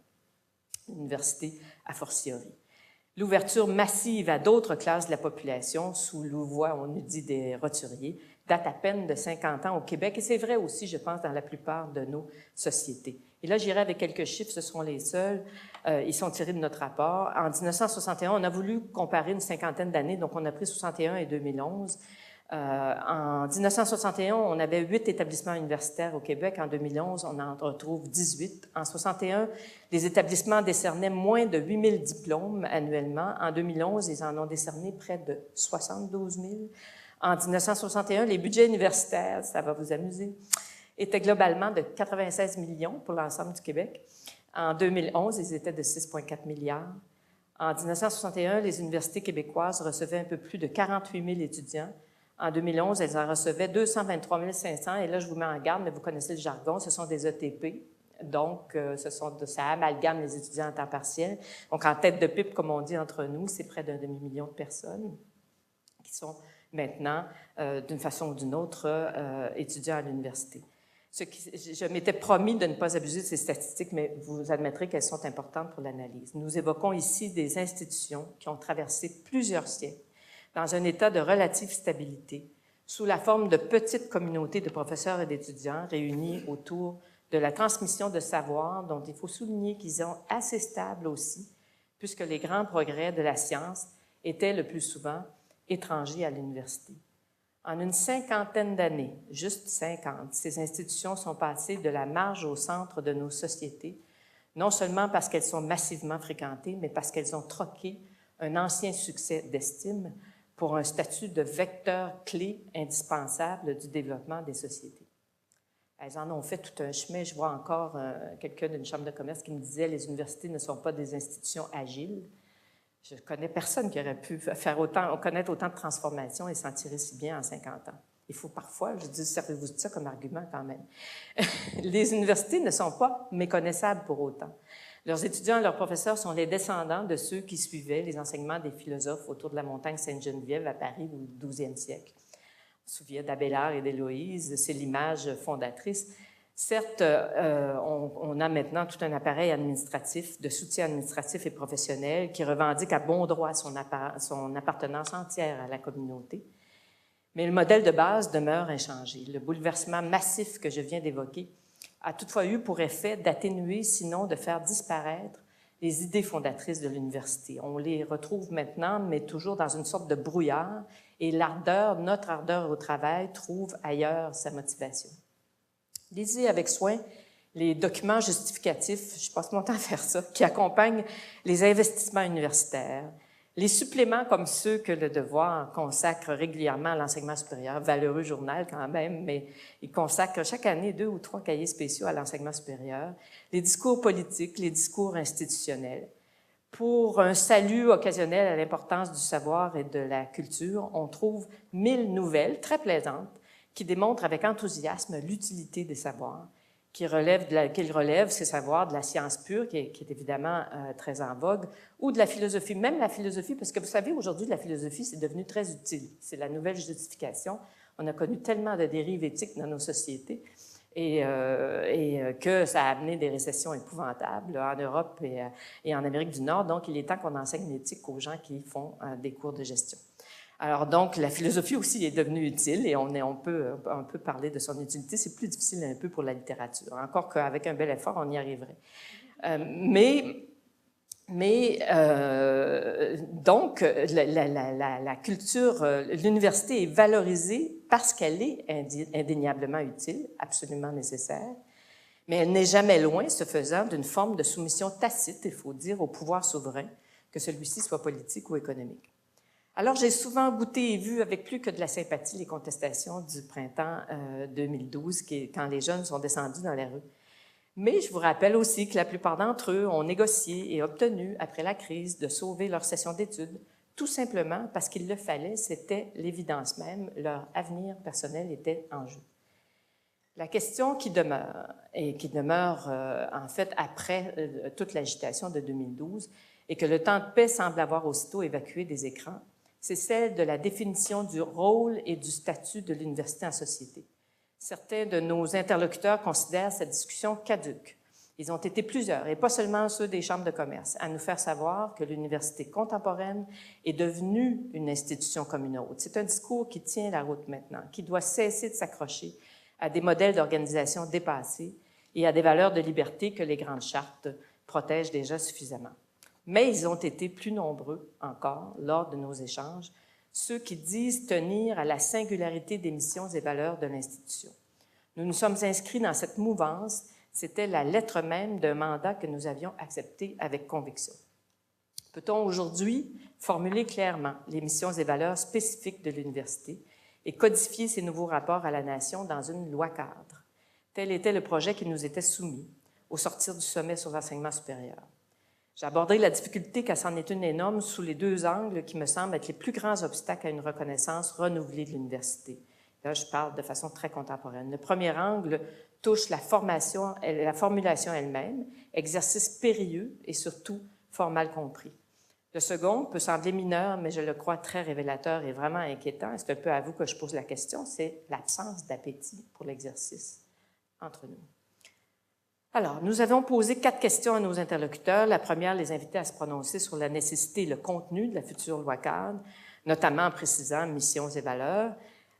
L'université a fortiori. L'ouverture massive à d'autres classes de la population, sous le voie, on nous dit, des roturiers, date à peine de 50 ans au Québec, et c'est vrai aussi, je pense, dans la plupart de nos sociétés. Et là, j'irai avec quelques chiffres, ce seront les seuls, ils sont tirés de notre rapport. En 1961, on a voulu comparer une cinquantaine d'années, donc on a pris 61 et 2011. En 1961, on avait 8 établissements universitaires au Québec. En 2011, on en retrouve 18. En 61, les établissements décernaient moins de 8 000 diplômes annuellement. En 2011, ils en ont décerné près de 72 000. En 1961, les budgets universitaires, ça va vous amuser, étaient globalement de 96 millions pour l'ensemble du Québec. En 2011, ils étaient de 6,4 milliards. En 1961, les universités québécoises recevaient un peu plus de 48 000 étudiants. En 2011, elles en recevaient 223 500. Et là, je vous mets en garde, mais vous connaissez le jargon, ce sont des ETP. Donc, ça amalgame les étudiants en temps partiel. Donc, en tête de pipe, comme on dit entre nous, c'est près d'un demi-million de personnes qui sont maintenant, d'une façon ou d'une autre, étudiants à l'université. Je m'étais promis de ne pas abuser de ces statistiques, mais vous admettrez qu'elles sont importantes pour l'analyse. Nous évoquons ici des institutions qui ont traversé plusieurs siècles dans un état de relative stabilité, sous la forme de petites communautés de professeurs et d'étudiants réunis autour de la transmission de savoirs dont il faut souligner qu'ils sont assez stables aussi, puisque les grands progrès de la science étaient le plus souvent étrangers à l'université. En une cinquantaine d'années, juste 50, ces institutions sont passées de la marge au centre de nos sociétés, non seulement parce qu'elles sont massivement fréquentées, mais parce qu'elles ont troqué un ancien succès d'estime pour un statut de vecteur clé indispensable du développement des sociétés. Elles en ont fait tout un chemin. Je vois encore quelqu'un d'une chambre de commerce qui me disait « Les universités ne sont pas des institutions agiles ». Je ne connais personne qui aurait pu connaître autant de transformations et s'en tirer si bien en 50 ans. Il faut parfois, je dis, servez-vous de ça comme argument quand même. Les universités ne sont pas méconnaissables pour autant. Leurs étudiants et leurs professeurs sont les descendants de ceux qui suivaient les enseignements des philosophes autour de la montagne Sainte-Geneviève à Paris au XIIe siècle. On se souvient d'Abélard et d'Héloïse, c'est l'image fondatrice. Certes, on a maintenant tout un appareil administratif, de soutien administratif et professionnel qui revendique à bon droit son appartenance entière à la communauté. Mais le modèle de base demeure inchangé. Le bouleversement massif que je viens d'évoquer a toutefois eu pour effet d'atténuer, sinon de faire disparaître, les idées fondatrices de l'université. On les retrouve maintenant, mais toujours dans une sorte de brouillard, et notre ardeur au travail trouve ailleurs sa motivation. Lisez avec soin les documents justificatifs, je passe mon temps à faire ça, qui accompagnent les investissements universitaires, les suppléments comme ceux que Le Devoir consacre régulièrement à l'enseignement supérieur, valeureux journal quand même, mais il consacre chaque année 2 ou 3 cahiers spéciaux à l'enseignement supérieur, les discours politiques, les discours institutionnels. Pour un salut occasionnel à l'importance du savoir et de la culture, on trouve 1000 nouvelles très plaisantes qui démontrent avec enthousiasme l'utilité des savoirs, qu'ils relèvent ces savoirs de la science pure, qui est évidemment très en vogue, ou de la philosophie, même la philosophie, parce que vous savez, aujourd'hui, la philosophie, c'est devenu très utile. C'est la nouvelle justification. On a connu tellement de dérives éthiques dans nos sociétés et que ça a amené des récessions épouvantables en Europe et en Amérique du Nord. Donc, il est temps qu'on enseigne l'éthique aux gens qui font des cours de gestion. Alors donc, la philosophie aussi est devenue utile et on peut parler de son utilité. C'est plus difficile un peu pour la littérature, encore qu'avec un bel effort, on y arriverait. Donc, la culture, l'université est valorisée parce qu'elle est indéniablement utile, absolument nécessaire, mais elle n'est jamais loin, ce faisant, d'une forme de soumission tacite, il faut dire, au pouvoir souverain, que celui-ci soit politique ou économique. Alors, j'ai souvent goûté et vu avec plus que de la sympathie les contestations du printemps 2012, quand les jeunes sont descendus dans la rue. Mais je vous rappelle aussi que la plupart d'entre eux ont négocié et obtenu, après la crise, de sauver leur session d'études, tout simplement parce qu'il le fallait, c'était l'évidence même, leur avenir personnel était en jeu. La question qui demeure, et qui demeure en fait après toute l'agitation de 2012, et que le temps de paix semble avoir aussitôt évacué des écrans, c'est celle de la définition du rôle et du statut de l'université en société. Certains de nos interlocuteurs considèrent cette discussion caduque. Ils ont été plusieurs, et pas seulement ceux des chambres de commerce, à nous faire savoir que l'université contemporaine est devenue une institution comme une autre. C'est un discours qui tient la route maintenant, qui doit cesser de s'accrocher à des modèles d'organisation dépassés et à des valeurs de liberté que les grandes chartes protègent déjà suffisamment. Mais ils ont été plus nombreux encore, lors de nos échanges, ceux qui disent tenir à la singularité des missions et valeurs de l'institution. Nous nous sommes inscrits dans cette mouvance, c'était la lettre même d'un mandat que nous avions accepté avec conviction. Peut-on aujourd'hui formuler clairement les missions et valeurs spécifiques de l'université et codifier ces nouveaux rapports à la nation dans une loi cadre? Tel était le projet qui nous était soumis au sortir du sommet sur l'enseignement supérieur. J'ai abordé la difficulté, car c'en est une énorme, sous les 2 angles qui me semblent être les plus grands obstacles à une reconnaissance renouvelée de l'université. Là, je parle de façon très contemporaine. Le premier angle touche la formulation elle-même, exercice périlleux et surtout fort mal compris. Le second peut sembler mineur, mais je le crois très révélateur et vraiment inquiétant. C'est un peu à vous que je pose la question, c'est l'absence d'appétit pour l'exercice entre nous. Alors, nous avons posé 4 questions à nos interlocuteurs. La première les invitait à se prononcer sur la nécessité et le contenu de la future loi cadre, notamment en précisant missions et valeurs.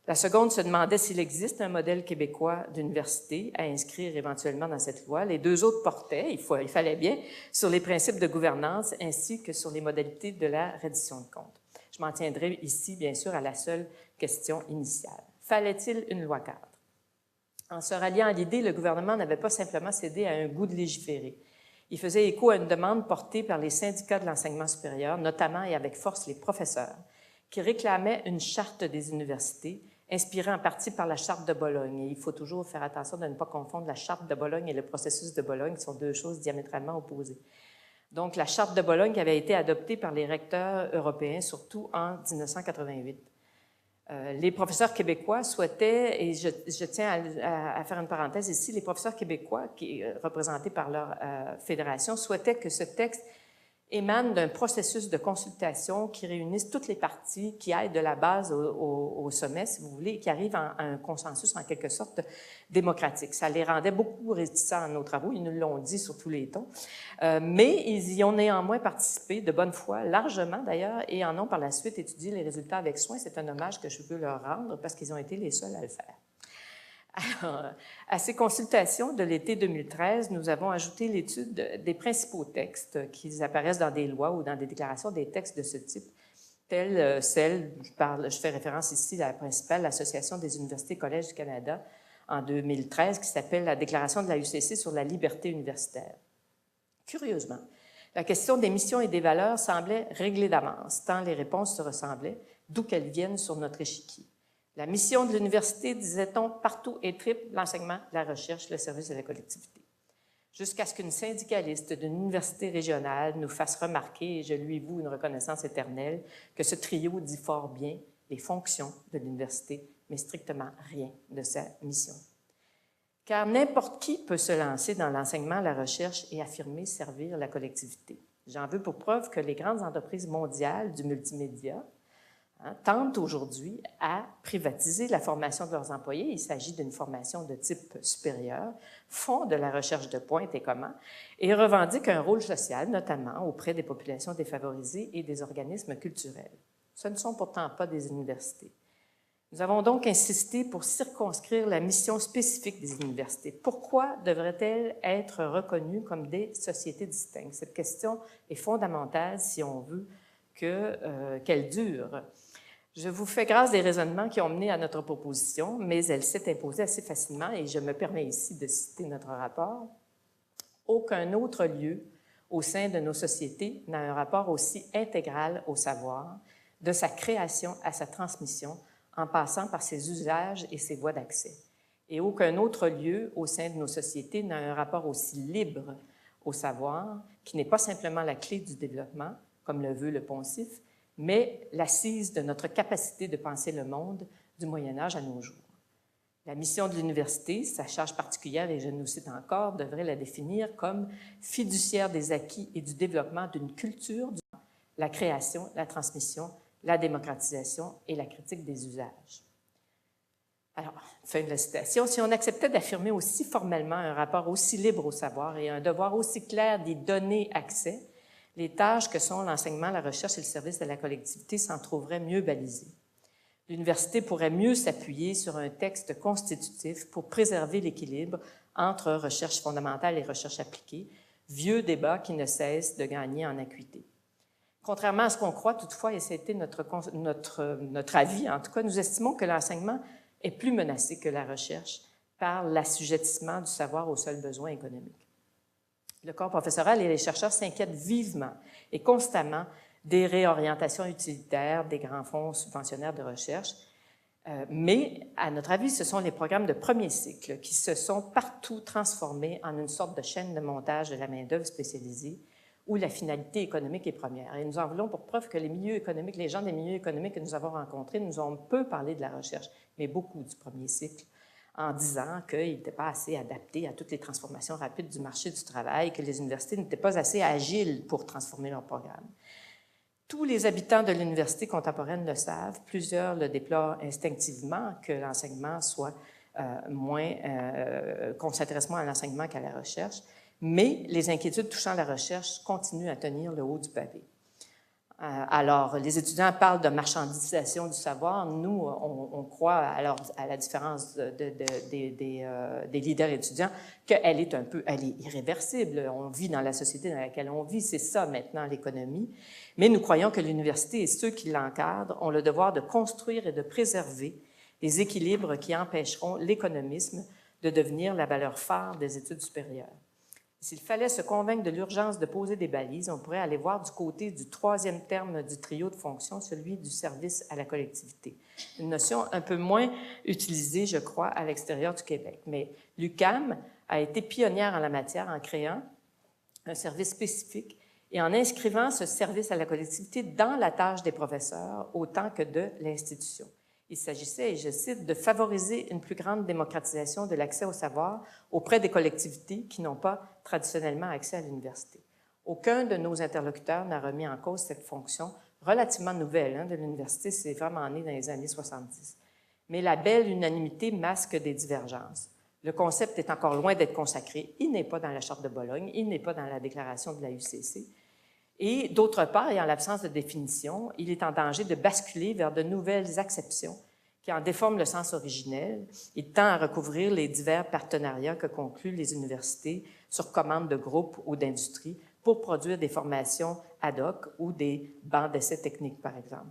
La seconde se demandait s'il existe un modèle québécois d'université à inscrire éventuellement dans cette loi. Les 2 autres portaient, il fallait bien, sur les principes de gouvernance ainsi que sur les modalités de la reddition de comptes. Je m'en tiendrai ici, bien sûr, à la seule question initiale. Fallait-il une loi cadre? En se ralliant à l'idée, le gouvernement n'avait pas simplement cédé à un goût de légiférer. Il faisait écho à une demande portée par les syndicats de l'enseignement supérieur, notamment et avec force les professeurs, qui réclamaient une charte des universités, inspirée en partie par la charte de Bologne. Et il faut toujours faire attention de ne pas confondre la charte de Bologne et le processus de Bologne, qui sont 2 choses diamétralement opposées. Donc, la charte de Bologne qui avait été adoptée par les recteurs européens, surtout en 1988. Les professeurs québécois souhaitaient, et je tiens à faire une parenthèse ici, les professeurs québécois, représentés par leur fédération, souhaitaient que ce texte émane d'un processus de consultation qui réunisse toutes les parties, qui aille de la base au sommet, si vous voulez, et qui arrive à un consensus en quelque sorte démocratique. Ça les rendait beaucoup réticents à nos travaux, ils nous l'ont dit sur tous les tons, mais ils y ont néanmoins participé de bonne foi, largement d'ailleurs, et en ont par la suite étudié les résultats avec soin. C'est un hommage que je veux leur rendre parce qu'ils ont été les seuls à le faire. Alors, à ces consultations de l'été 2013, nous avons ajouté l'étude des principaux textes qui apparaissent dans des lois ou dans des déclarations, des textes de ce type, tels celle, je fais référence ici à la principale, l'Association des universités et collèges du Canada, en 2013, qui s'appelle la Déclaration de la UCC sur la liberté universitaire. Curieusement, la question des missions et des valeurs semblait réglée d'avance, tant les réponses se ressemblaient, d'où qu'elles viennent sur notre échiquier. La mission de l'université, disait-on, partout est triple: l'enseignement, la recherche, le service de la collectivité. Jusqu'à ce qu'une syndicaliste d'une université régionale nous fasse remarquer, et je lui voue une reconnaissance éternelle, que ce trio dit fort bien les fonctions de l'université, mais strictement rien de sa mission. Car n'importe qui peut se lancer dans l'enseignement, la recherche et affirmer servir la collectivité. J'en veux pour preuve que les grandes entreprises mondiales du multimédia tentent aujourd'hui à privatiser la formation de leurs employés. Il s'agit d'une formation de type supérieur, font de la recherche de pointe et comment, et revendiquent un rôle social, notamment auprès des populations défavorisées et des organismes culturels. Ce ne sont pourtant pas des universités. Nous avons donc insisté pour circonscrire la mission spécifique des universités. Pourquoi devraient-elles être reconnues comme des sociétés distinctes? Cette question est fondamentale si on veut qu'elle dure. Je vous fais grâce des raisonnements qui ont mené à notre proposition, mais elle s'est imposée assez facilement et je me permets ici de citer notre rapport. Aucun autre lieu au sein de nos sociétés n'a un rapport aussi intégral au savoir, de sa création à sa transmission, en passant par ses usages et ses voies d'accès. Et aucun autre lieu au sein de nos sociétés n'a un rapport aussi libre au savoir, qui n'est pas simplement la clé du développement, comme le veut le poncif, mais l'assise de notre capacité de penser le monde du Moyen Âge à nos jours. La mission de l'université, sa charge particulière, et je nous cite encore, devrait la définir comme fiduciaire des acquis et du développement d'une culture, la création, la transmission, la démocratisation et la critique des usages. Alors, fin de la citation, si on acceptait d'affirmer aussi formellement un rapport aussi libre au savoir et un devoir aussi clair d'y donner accès, les tâches que sont l'enseignement, la recherche et le service de la collectivité s'en trouveraient mieux balisées. L'université pourrait mieux s'appuyer sur un texte constitutif pour préserver l'équilibre entre recherche fondamentale et recherche appliquée, vieux débat qui ne cesse de gagner en acuité. Contrairement à ce qu'on croit, toutefois, et c'était notre avis, en tout cas, nous estimons que l'enseignement est plus menacé que la recherche par l'assujettissement du savoir aux seuls besoins économiques. Le corps professoral et les chercheurs s'inquiètent vivement et constamment des réorientations utilitaires des grands fonds subventionnaires de recherche, mais à notre avis, ce sont les programmes de premier cycle qui se sont partout transformés en une sorte de chaîne de montage de la main-d'œuvre spécialisée où la finalité économique est première. Et nous en voulons pour preuve que les milieux économiques, les gens des milieux économiques que nous avons rencontrés nous ont peu parlé de la recherche, mais beaucoup du premier cycle, en disant qu'ils n'étaient pas assez adaptés à toutes les transformations rapides du marché du travail, que les universités n'étaient pas assez agiles pour transformer leurs programmes. Tous les habitants de l'université contemporaine le savent, plusieurs le déplorent instinctivement que l'enseignement soit qu'on s'intéresse moins à l'enseignement qu'à la recherche, mais les inquiétudes touchant la recherche continuent à tenir le haut du pavé. Alors, les étudiants parlent de marchandisation du savoir. Nous, on croit, alors, à la différence des leaders étudiants, qu'elle est elle est irréversible. On vit dans la société dans laquelle on vit. C'est ça, maintenant, l'économie. Mais nous croyons que l'université et ceux qui l'encadrent ont le devoir de construire et de préserver les équilibres qui empêcheront l'économisme de devenir la valeur phare des études supérieures. S'il fallait se convaincre de l'urgence de poser des balises, on pourrait aller voir du côté du troisième terme du trio de fonctions, celui du service à la collectivité. Une notion un peu moins utilisée, je crois, à l'extérieur du Québec. Mais l'UQAM a été pionnière en la matière en créant un service spécifique et en inscrivant ce service à la collectivité dans la tâche des professeurs autant que de l'institution. Il s'agissait, et je cite, de favoriser une plus grande démocratisation de l'accès au savoir auprès des collectivités qui n'ont pas traditionnellement accès à l'université. Aucun de nos interlocuteurs n'a remis en cause cette fonction relativement nouvelle de l'université, c'est vraiment né dans les années 70. Mais la belle unanimité masque des divergences. Le concept est encore loin d'être consacré. Il n'est pas dans la Charte de Bologne, il n'est pas dans la déclaration de la UCC. Et d'autre part, et en l'absence de définition, il est en danger de basculer vers de nouvelles acceptions qui en déforment le sens originel et tend à recouvrir les divers partenariats que concluent les universités sur commande de groupes ou d'industries pour produire des formations ad hoc ou des bancs d'essais techniques, par exemple.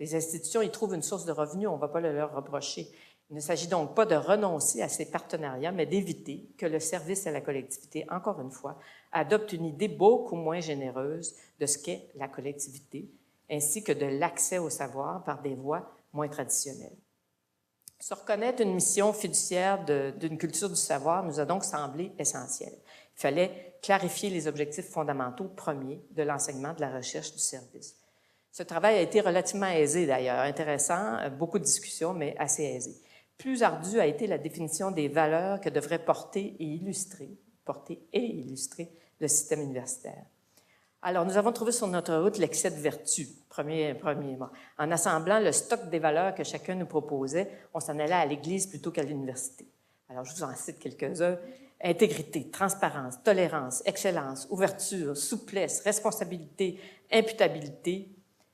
Les institutions y trouvent une source de revenus, on ne va pas le leur reprocher. Il ne s'agit donc pas de renoncer à ces partenariats, mais d'éviter que le service à la collectivité, encore une fois, adopte une idée beaucoup moins généreuse de ce qu'est la collectivité, ainsi que de l'accès au savoir par des voies moins traditionnelles. Se reconnaître une mission fiduciaire d'une culture du savoir nous a donc semblé essentiel. Il fallait clarifier les objectifs fondamentaux premiers de l'enseignement, de la recherche, du service. Ce travail a été relativement aisé d'ailleurs, intéressant, beaucoup de discussions, mais assez aisé. Plus ardue a été la définition des valeurs que devrait porter et illustrer le système universitaire. Alors, nous avons trouvé sur notre route l'excès de vertu, premier mot. En assemblant le stock des valeurs que chacun nous proposait, on s'en allait à l'église plutôt qu'à l'université. Alors, je vous en cite quelques-uns. Intégrité, transparence, tolérance, excellence, ouverture, souplesse, responsabilité, imputabilité.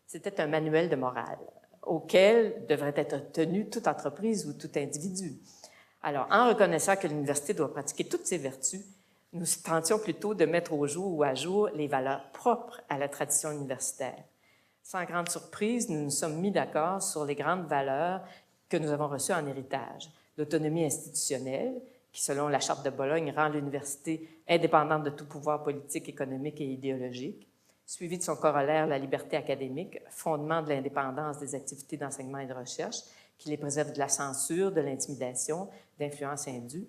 C'était un manuel de morale auquel devrait être tenu toute entreprise ou tout individu. Alors, en reconnaissant que l'université doit pratiquer toutes ces vertus, nous tentions plutôt de mettre au jour ou à jour les valeurs propres à la tradition universitaire. Sans grande surprise, nous nous sommes mis d'accord sur les grandes valeurs que nous avons reçues en héritage. L'autonomie institutionnelle, qui, selon la Charte de Bologne, rend l'université indépendante de tout pouvoir politique, économique et idéologique, suivi de son corollaire, la liberté académique, fondement de l'indépendance des activités d'enseignement et de recherche, qui les préserve de la censure, de l'intimidation, d'influence indue.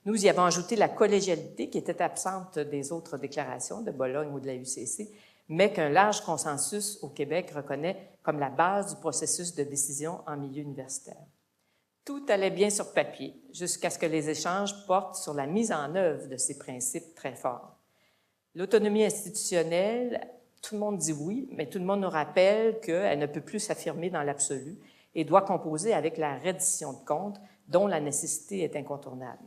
Nous y avons ajouté la collégialité qui était absente des autres déclarations de Bologne ou de la UCC, mais qu'un large consensus au Québec reconnaît comme la base du processus de décision en milieu universitaire. Tout allait bien sur papier, jusqu'à ce que les échanges portent sur la mise en œuvre de ces principes très forts. L'autonomie institutionnelle, tout le monde dit oui, mais tout le monde nous rappelle qu'elle ne peut plus s'affirmer dans l'absolu et doit composer avec la reddition de comptes dont la nécessité est incontournable.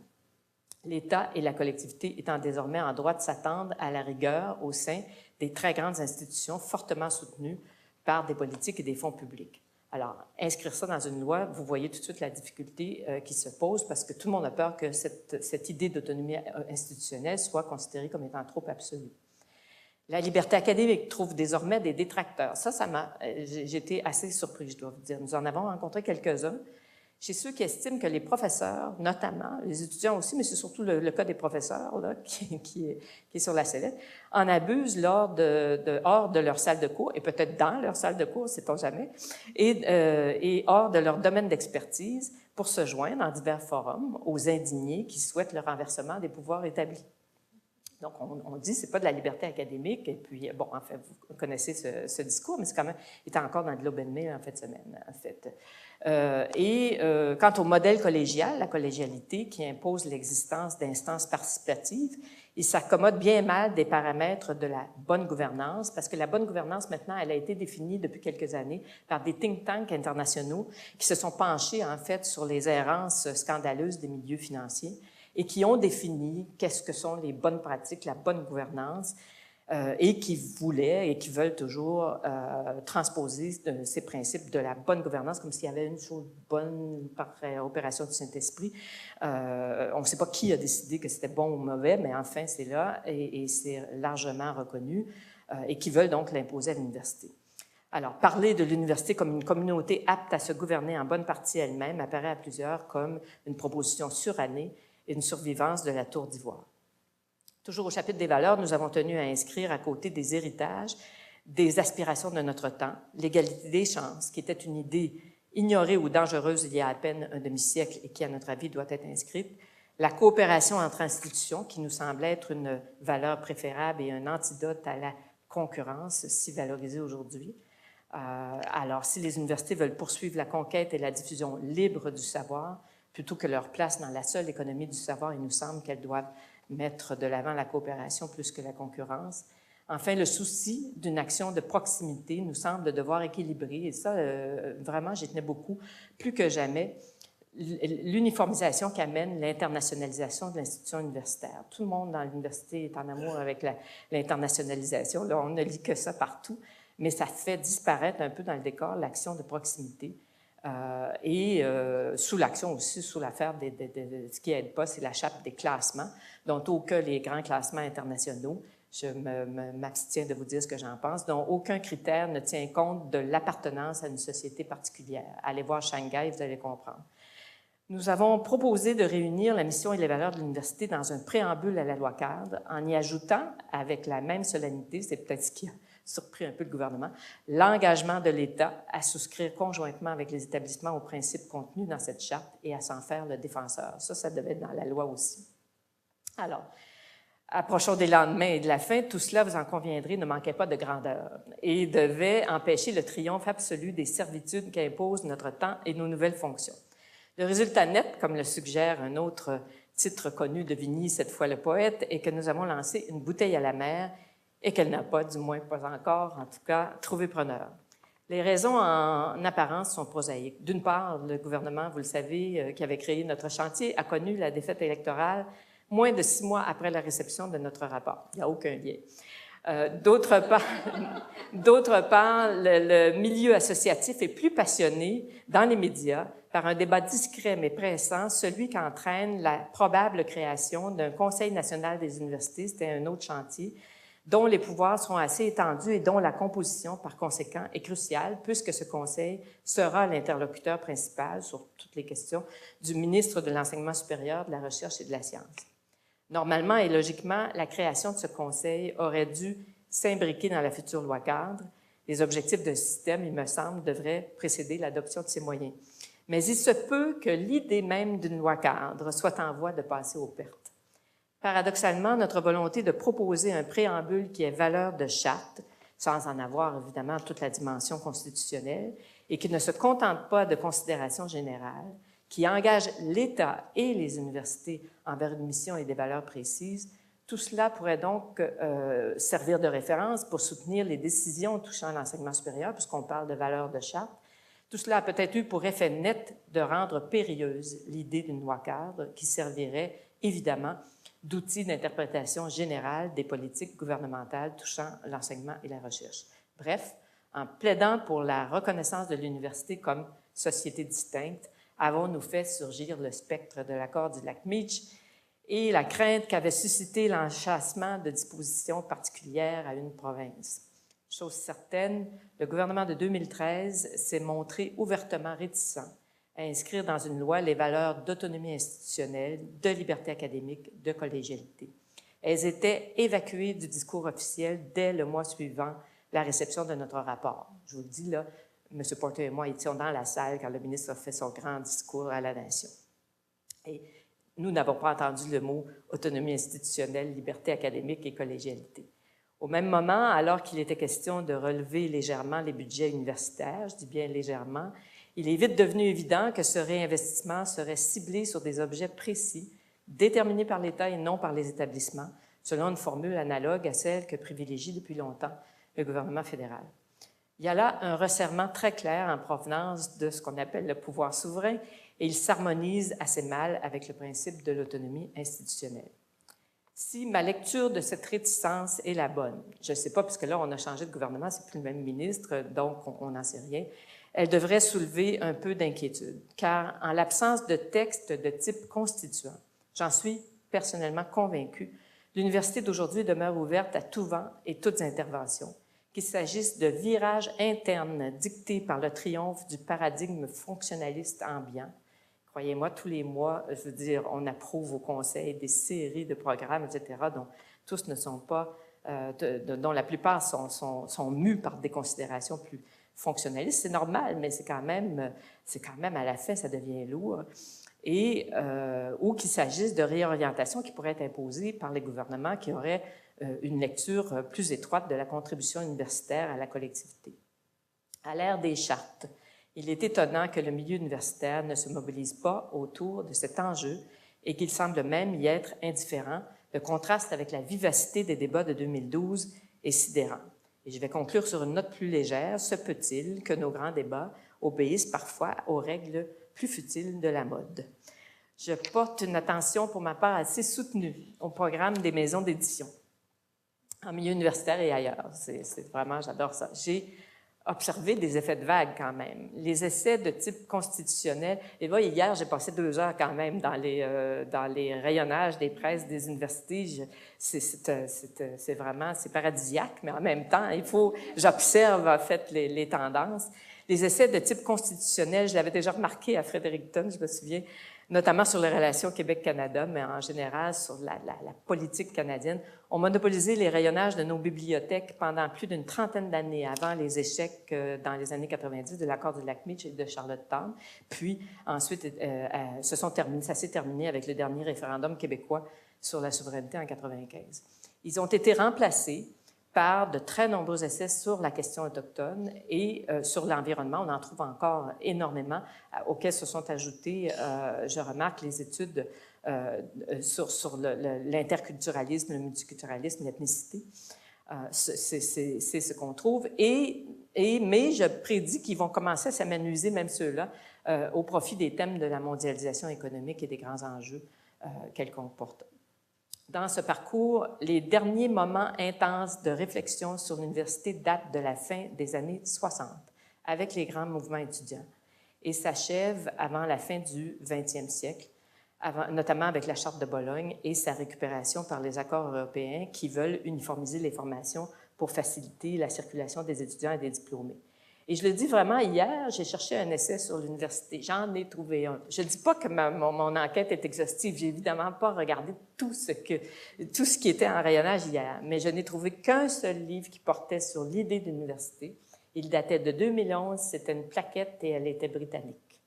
L'État et la collectivité étant désormais en droit de s'attendre à la rigueur au sein des très grandes institutions fortement soutenues par des politiques et des fonds publics. Alors, inscrire ça dans une loi, vous voyez tout de suite la difficulté qui se pose parce que tout le monde a peur que cette idée d'autonomie institutionnelle soit considérée comme étant trop absolue. La liberté académique trouve désormais des détracteurs. J'ai été assez surpris, je dois vous dire. Nous en avons rencontré quelques-uns. Chez ceux qui estiment que les professeurs, notamment, les étudiants aussi, mais c'est surtout le cas des professeurs là, qui est sur la sellette, en abusent hors de leur salle de cours, et peut-être dans leur salle de cours, sait-on jamais, et hors de leur domaine d'expertise pour se joindre dans divers forums aux indignés qui souhaitent le renversement des pouvoirs établis. Donc, on dit que ce n'est pas de la liberté académique, et puis, bon, en fait, vous connaissez ce discours, mais c'est quand même, il était encore dans le Globe and Mail en fin de semaine, en fait. Quant au modèle collégial, la collégialité qui impose l'existence d'instances participatives, il s'accommode bien mal des paramètres de la bonne gouvernance, parce que la bonne gouvernance, maintenant, elle a été définie depuis quelques années par des think tanks internationaux qui se sont penchés, en fait, sur les errances scandaleuses des milieux financiers et qui ont défini qu'est-ce que sont les bonnes pratiques, la bonne gouvernance, et qui voulaient et qui veulent toujours transposer ces principes de la bonne gouvernance comme s'il y avait une chose bonne par opération du Saint-Esprit. On ne sait pas qui a décidé que c'était bon ou mauvais, mais enfin, c'est là et c'est largement reconnu et qui veulent donc l'imposer à l'université. Alors, parler de l'université comme une communauté apte à se gouverner en bonne partie elle-même apparaît à plusieurs comme une proposition surannée et une survivance de la tour d'ivoire. Toujours au chapitre des valeurs, nous avons tenu à inscrire à côté des héritages, des aspirations de notre temps, l'égalité des chances, qui était une idée ignorée ou dangereuse il y a à peine un demi-siècle et qui, à notre avis, doit être inscrite, la coopération entre institutions, qui nous semble être une valeur préférable et un antidote à la concurrence si valorisée aujourd'hui. Alors, si les universités veulent poursuivre la conquête et la diffusion libre du savoir, plutôt que leur place dans la seule économie du savoir, il nous semble qu'elles doivent mettre de l'avant la coopération plus que la concurrence. Enfin, le souci d'une action de proximité nous semble devoir équilibrer, et ça, vraiment, j'y tenais beaucoup, plus que jamais, l'uniformisation qu'amène l'internationalisation de l'institution universitaire. Tout le monde dans l'université est en amour avec l'internationalisation. Là, on ne lit que ça partout, mais ça fait disparaître un peu dans le décor l'action de proximité. Sous l'action aussi, sous l'affaire ce qui n'aide pas, c'est la chape des classements, dont aucun les grands classements internationaux, je m'abstiens de vous dire ce que j'en pense, dont aucun critère ne tient compte de l'appartenance à une société particulière. Allez voir Shanghai, vous allez comprendre. Nous avons proposé de réunir la mission et les valeurs de l'université dans un préambule à la loi cadre, en y ajoutant, avec la même solennité, c'est peut-être ce qui a surpris un peu le gouvernement, l'engagement de l'État à souscrire conjointement avec les établissements aux principes contenus dans cette charte et à s'en faire le défenseur. Ça devait être dans la loi aussi. Alors, approchons des lendemains et de la fin, tout cela, vous en conviendrez, ne manquait pas de grandeur et devait empêcher le triomphe absolu des servitudes qu'imposent notre temps et nos nouvelles fonctions. Le résultat net, comme le suggère un autre titre connu de Vigny, cette fois le poète, est que nous avons lancé une bouteille à la mer et qu'elle n'a pas, du moins pas encore, en tout cas, trouvé preneur. Les raisons en apparence sont prosaïques. D'une part, le gouvernement, vous le savez, qui avait créé notre chantier, a connu la défaite électorale moins de 6 mois après la réception de notre rapport. Il n'y a aucun lien. D'autre part, le milieu associatif est plus passionné dans les médias par un débat discret mais pressant, celui qu'entraîne la probable création d'un Conseil national des universités, c'était un autre chantier, dont les pouvoirs seront assez étendus et dont la composition, par conséquent, est cruciale, puisque ce Conseil sera l'interlocuteur principal sur toutes les questions du ministre de l'Enseignement supérieur, de la Recherche et de la Science. Normalement et logiquement, la création de ce Conseil aurait dû s'imbriquer dans la future loi cadre. Les objectifs d'un système, il me semble, devraient précéder l'adoption de ces moyens. Mais il se peut que l'idée même d'une loi cadre soit en voie de passer aux pertes. Paradoxalement, notre volonté de proposer un préambule qui ait valeur de charte, sans en avoir évidemment toute la dimension constitutionnelle, et qui ne se contente pas de considérations générales, qui engage l'État et les universités envers une mission et des valeurs précises, tout cela pourrait donc servir de référence pour soutenir les décisions touchant l'enseignement supérieur, puisqu'on parle de valeurs de charte. Tout cela a peut-être eu pour effet net de rendre périlleuse l'idée d'une loi cadre qui servirait évidemment d'outil d'interprétation générale des politiques gouvernementales touchant l'enseignement et la recherche. Bref, en plaidant pour la reconnaissance de l'université comme société distincte, avons-nous fait surgir le spectre de l'accord du lac Meech et la crainte qu'avait suscité l'enchâssement de dispositions particulières à une province. Chose certaine, le gouvernement de 2013 s'est montré ouvertement réticent à inscrire dans une loi les valeurs d'autonomie institutionnelle, de liberté académique, de collégialité. Elles étaient évacuées du discours officiel dès le mois suivant la réception de notre rapport. Je vous le dis là, M. Porter et moi étions dans la salle quand le ministre a fait son grand discours à la nation. Et nous n'avons pas entendu le mot autonomie institutionnelle, liberté académique et collégialité. Au même moment, alors qu'il était question de relever légèrement les budgets universitaires, je dis bien légèrement, il est vite devenu évident que ce réinvestissement serait ciblé sur des objets précis, déterminés par l'État et non par les établissements, selon une formule analogue à celle que privilégie depuis longtemps le gouvernement fédéral. Il y a là un resserrement très clair en provenance de ce qu'on appelle le pouvoir souverain et il s'harmonise assez mal avec le principe de l'autonomie institutionnelle. Si ma lecture de cette réticence est la bonne, je ne sais pas, puisque là, on a changé de gouvernement, c'est plus le même ministre, donc on n'en sait rien, elle devrait soulever un peu d'inquiétude, car en l'absence de texte de type constituant, j'en suis personnellement convaincue, l'université d'aujourd'hui demeure ouverte à tout vent et toutes interventions, qu'il s'agisse de virages internes dictés par le triomphe du paradigme fonctionnaliste ambiant. Croyez-moi, tous les mois, je veux dire, on approuve au Conseil des séries de programmes, etc., dont tous ne sont pas, dont la plupart sont mus par des considérations plus fonctionnalistes. C'est normal, mais c'est quand même à la fin, ça devient lourd. Ou qu'il s'agisse de réorientation qui pourraient être imposées par les gouvernements qui auraient une lecture plus étroite de la contribution universitaire à la collectivité. À l'ère des chartes, il est étonnant que le milieu universitaire ne se mobilise pas autour de cet enjeu et qu'il semble même y être indifférent, le contraste avec la vivacité des débats de 2012 et sidérant. Et je vais conclure sur une note plus légère. Se peut-il que nos grands débats obéissent parfois aux règles plus futiles de la mode? Je porte une attention pour ma part assez soutenue au programme des maisons d'édition, en milieu universitaire et ailleurs. C'est vraiment, j'adore ça. J'ai observé des effets de vague quand même. Les essais de type constitutionnel. Et là, hier, j'ai passé 2 heures quand même dans les rayonnages des presses des universités. C'est vraiment, c'est paradisiaque, mais en même temps, j'observe en fait les tendances. Les essais de type constitutionnel, je l'avais déjà remarqué à Fredericton, je me souviens, notamment sur les relations Québec-Canada, mais en général sur la politique canadienne, ont monopolisé les rayonnages de nos bibliothèques pendant plus d'une trentaine d'années avant les échecs dans les années 90 de l'accord du Lac-Meech et de Charlottetown. Puis ensuite, ça s'est terminé avec le dernier référendum québécois sur la souveraineté en 95. Ils ont été remplacés par de très nombreux essais sur la question autochtone et sur l'environnement. On en trouve encore énormément, auxquels se sont ajoutés, je remarque, les études sur l'interculturalisme, le multiculturalisme, l'ethnicité. C'est ce qu'on trouve. Mais je prédis qu'ils vont commencer à s'amenuiser, même ceux-là, au profit des thèmes de la mondialisation économique et des grands enjeux qu'elle comporte. Dans ce parcours, les derniers moments intenses de réflexion sur l'université datent de la fin des années 60, avec les grands mouvements étudiants, et s'achèvent avant la fin du 20e siècle, notamment avec la Charte de Bologne et sa récupération par les accords européens qui veulent uniformiser les formations pour faciliter la circulation des étudiants et des diplômés. Et je le dis vraiment, hier, j'ai cherché un essai sur l'université. J'en ai trouvé un. Je ne dis pas que mon enquête est exhaustive. J'ai évidemment pas regardé tout ce qui était en rayonnage hier, mais je n'ai trouvé qu'un seul livre qui portait sur l'idée d'université. Il datait de 2011. C'était une plaquette et elle était britannique.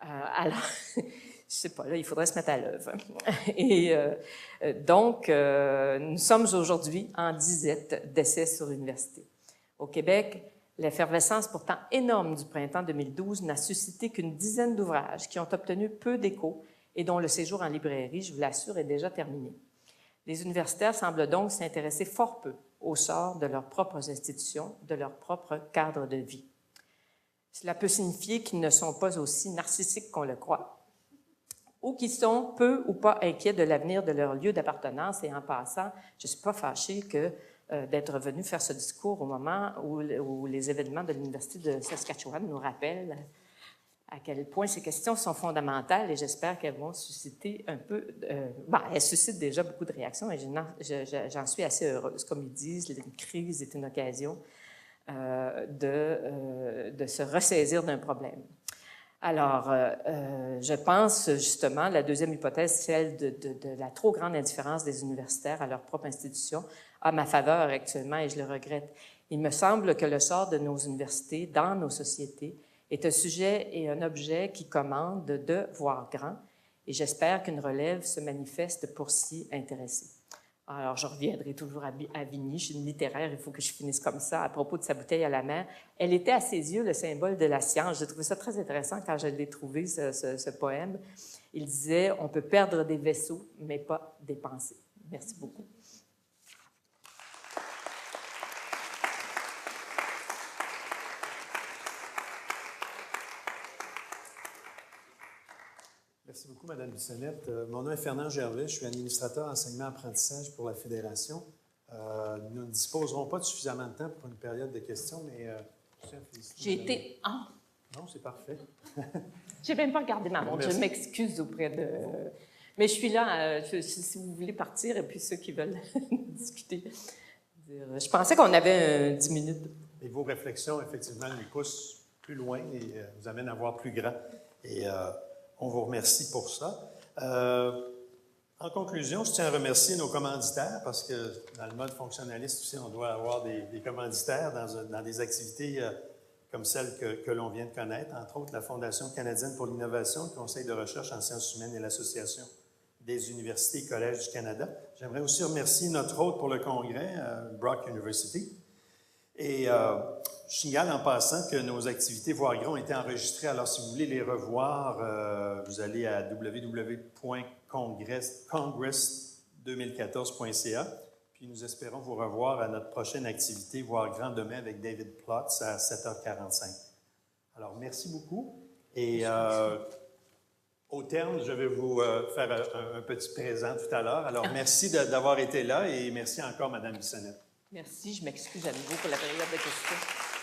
Alors, je sais pas, là, il faudrait se mettre à l'œuvre. Et donc, nous sommes aujourd'hui en disette d'essais sur l'université. Au Québec, l'effervescence pourtant énorme du printemps 2012 n'a suscité qu'une dizaine d'ouvrages qui ont obtenu peu d'écho et dont le séjour en librairie, je vous l'assure, est déjà terminé. Les universitaires semblent donc s'intéresser fort peu au sort de leurs propres institutions, de leur propre cadre de vie. Cela peut signifier qu'ils ne sont pas aussi narcissiques qu'on le croit, ou qu'ils sont peu ou pas inquiets de l'avenir de leur lieu d'appartenance. Et en passant, je ne suis pas fâchée d'être venu faire ce discours au moment où les événements de l'Université de Saskatchewan nous rappellent à quel point ces questions sont fondamentales et j'espère qu'elles vont susciter un peu... elles suscitent déjà beaucoup de réactions et j'en suis assez heureuse. Comme ils disent, une crise est une occasion de se ressaisir d'un problème. Alors, je pense justement, la deuxième hypothèse, celle de la trop grande indifférence des universitaires à leur propre institution, à ma faveur actuellement, et je le regrette. Il me semble que le sort de nos universités, dans nos sociétés, est un sujet et un objet qui commande de voir grand, et j'espère qu'une relève se manifeste pour s'y intéresser. Alors, je reviendrai toujours à Vigny, je suis une littéraire, il faut que je finisse comme ça, à propos de sa bouteille à la mer. Elle était à ses yeux le symbole de la science. J'ai trouvé ça très intéressant quand je l'ai trouvé, ce poème. Il disait « On peut perdre des vaisseaux, mais pas des pensées ». Merci beaucoup. Merci beaucoup, Mme Bissonnette. Mon nom est Fernand Gervais, je suis administrateur enseignement-apprentissage pour la Fédération. Nous ne disposerons pas de suffisamment de temps pour une période de questions, mais je tiens à féliciter. J'ai été... Ah! Non, c'est parfait. Je n'ai même pas regardé ma montre, je m'excuse auprès de... Mais je suis là, si vous voulez partir, et puis ceux qui veulent discuter. Je pensais qu'on avait 10 minutes. Et vos réflexions, effectivement, nous poussent plus loin et nous amènent à voir plus grand. Et on vous remercie pour ça. En conclusion, je tiens à remercier nos commanditaires parce que dans le mode fonctionnaliste aussi, on doit avoir des commanditaires dans des activités comme celle que l'on vient de connaître, entre autres la Fondation canadienne pour l'innovation, le Conseil de recherche en sciences humaines et l'Association des universités et collèges du Canada. J'aimerais aussi remercier notre hôte pour le congrès, Brock University. Et je signale en passant que nos activités Voir grand ont été enregistrées. Alors, si vous voulez les revoir, vous allez à www.congress2014.ca. Puis nous espérons vous revoir à notre prochaine activité, voire grand demain avec David Plotz à 7h45. Alors, merci beaucoup. Et au terme, je vais vous faire un petit présent tout à l'heure. Alors, merci d'avoir été là et merci encore, Mme Bissonnette. Merci, je m'excuse à nouveau pour la période de questions.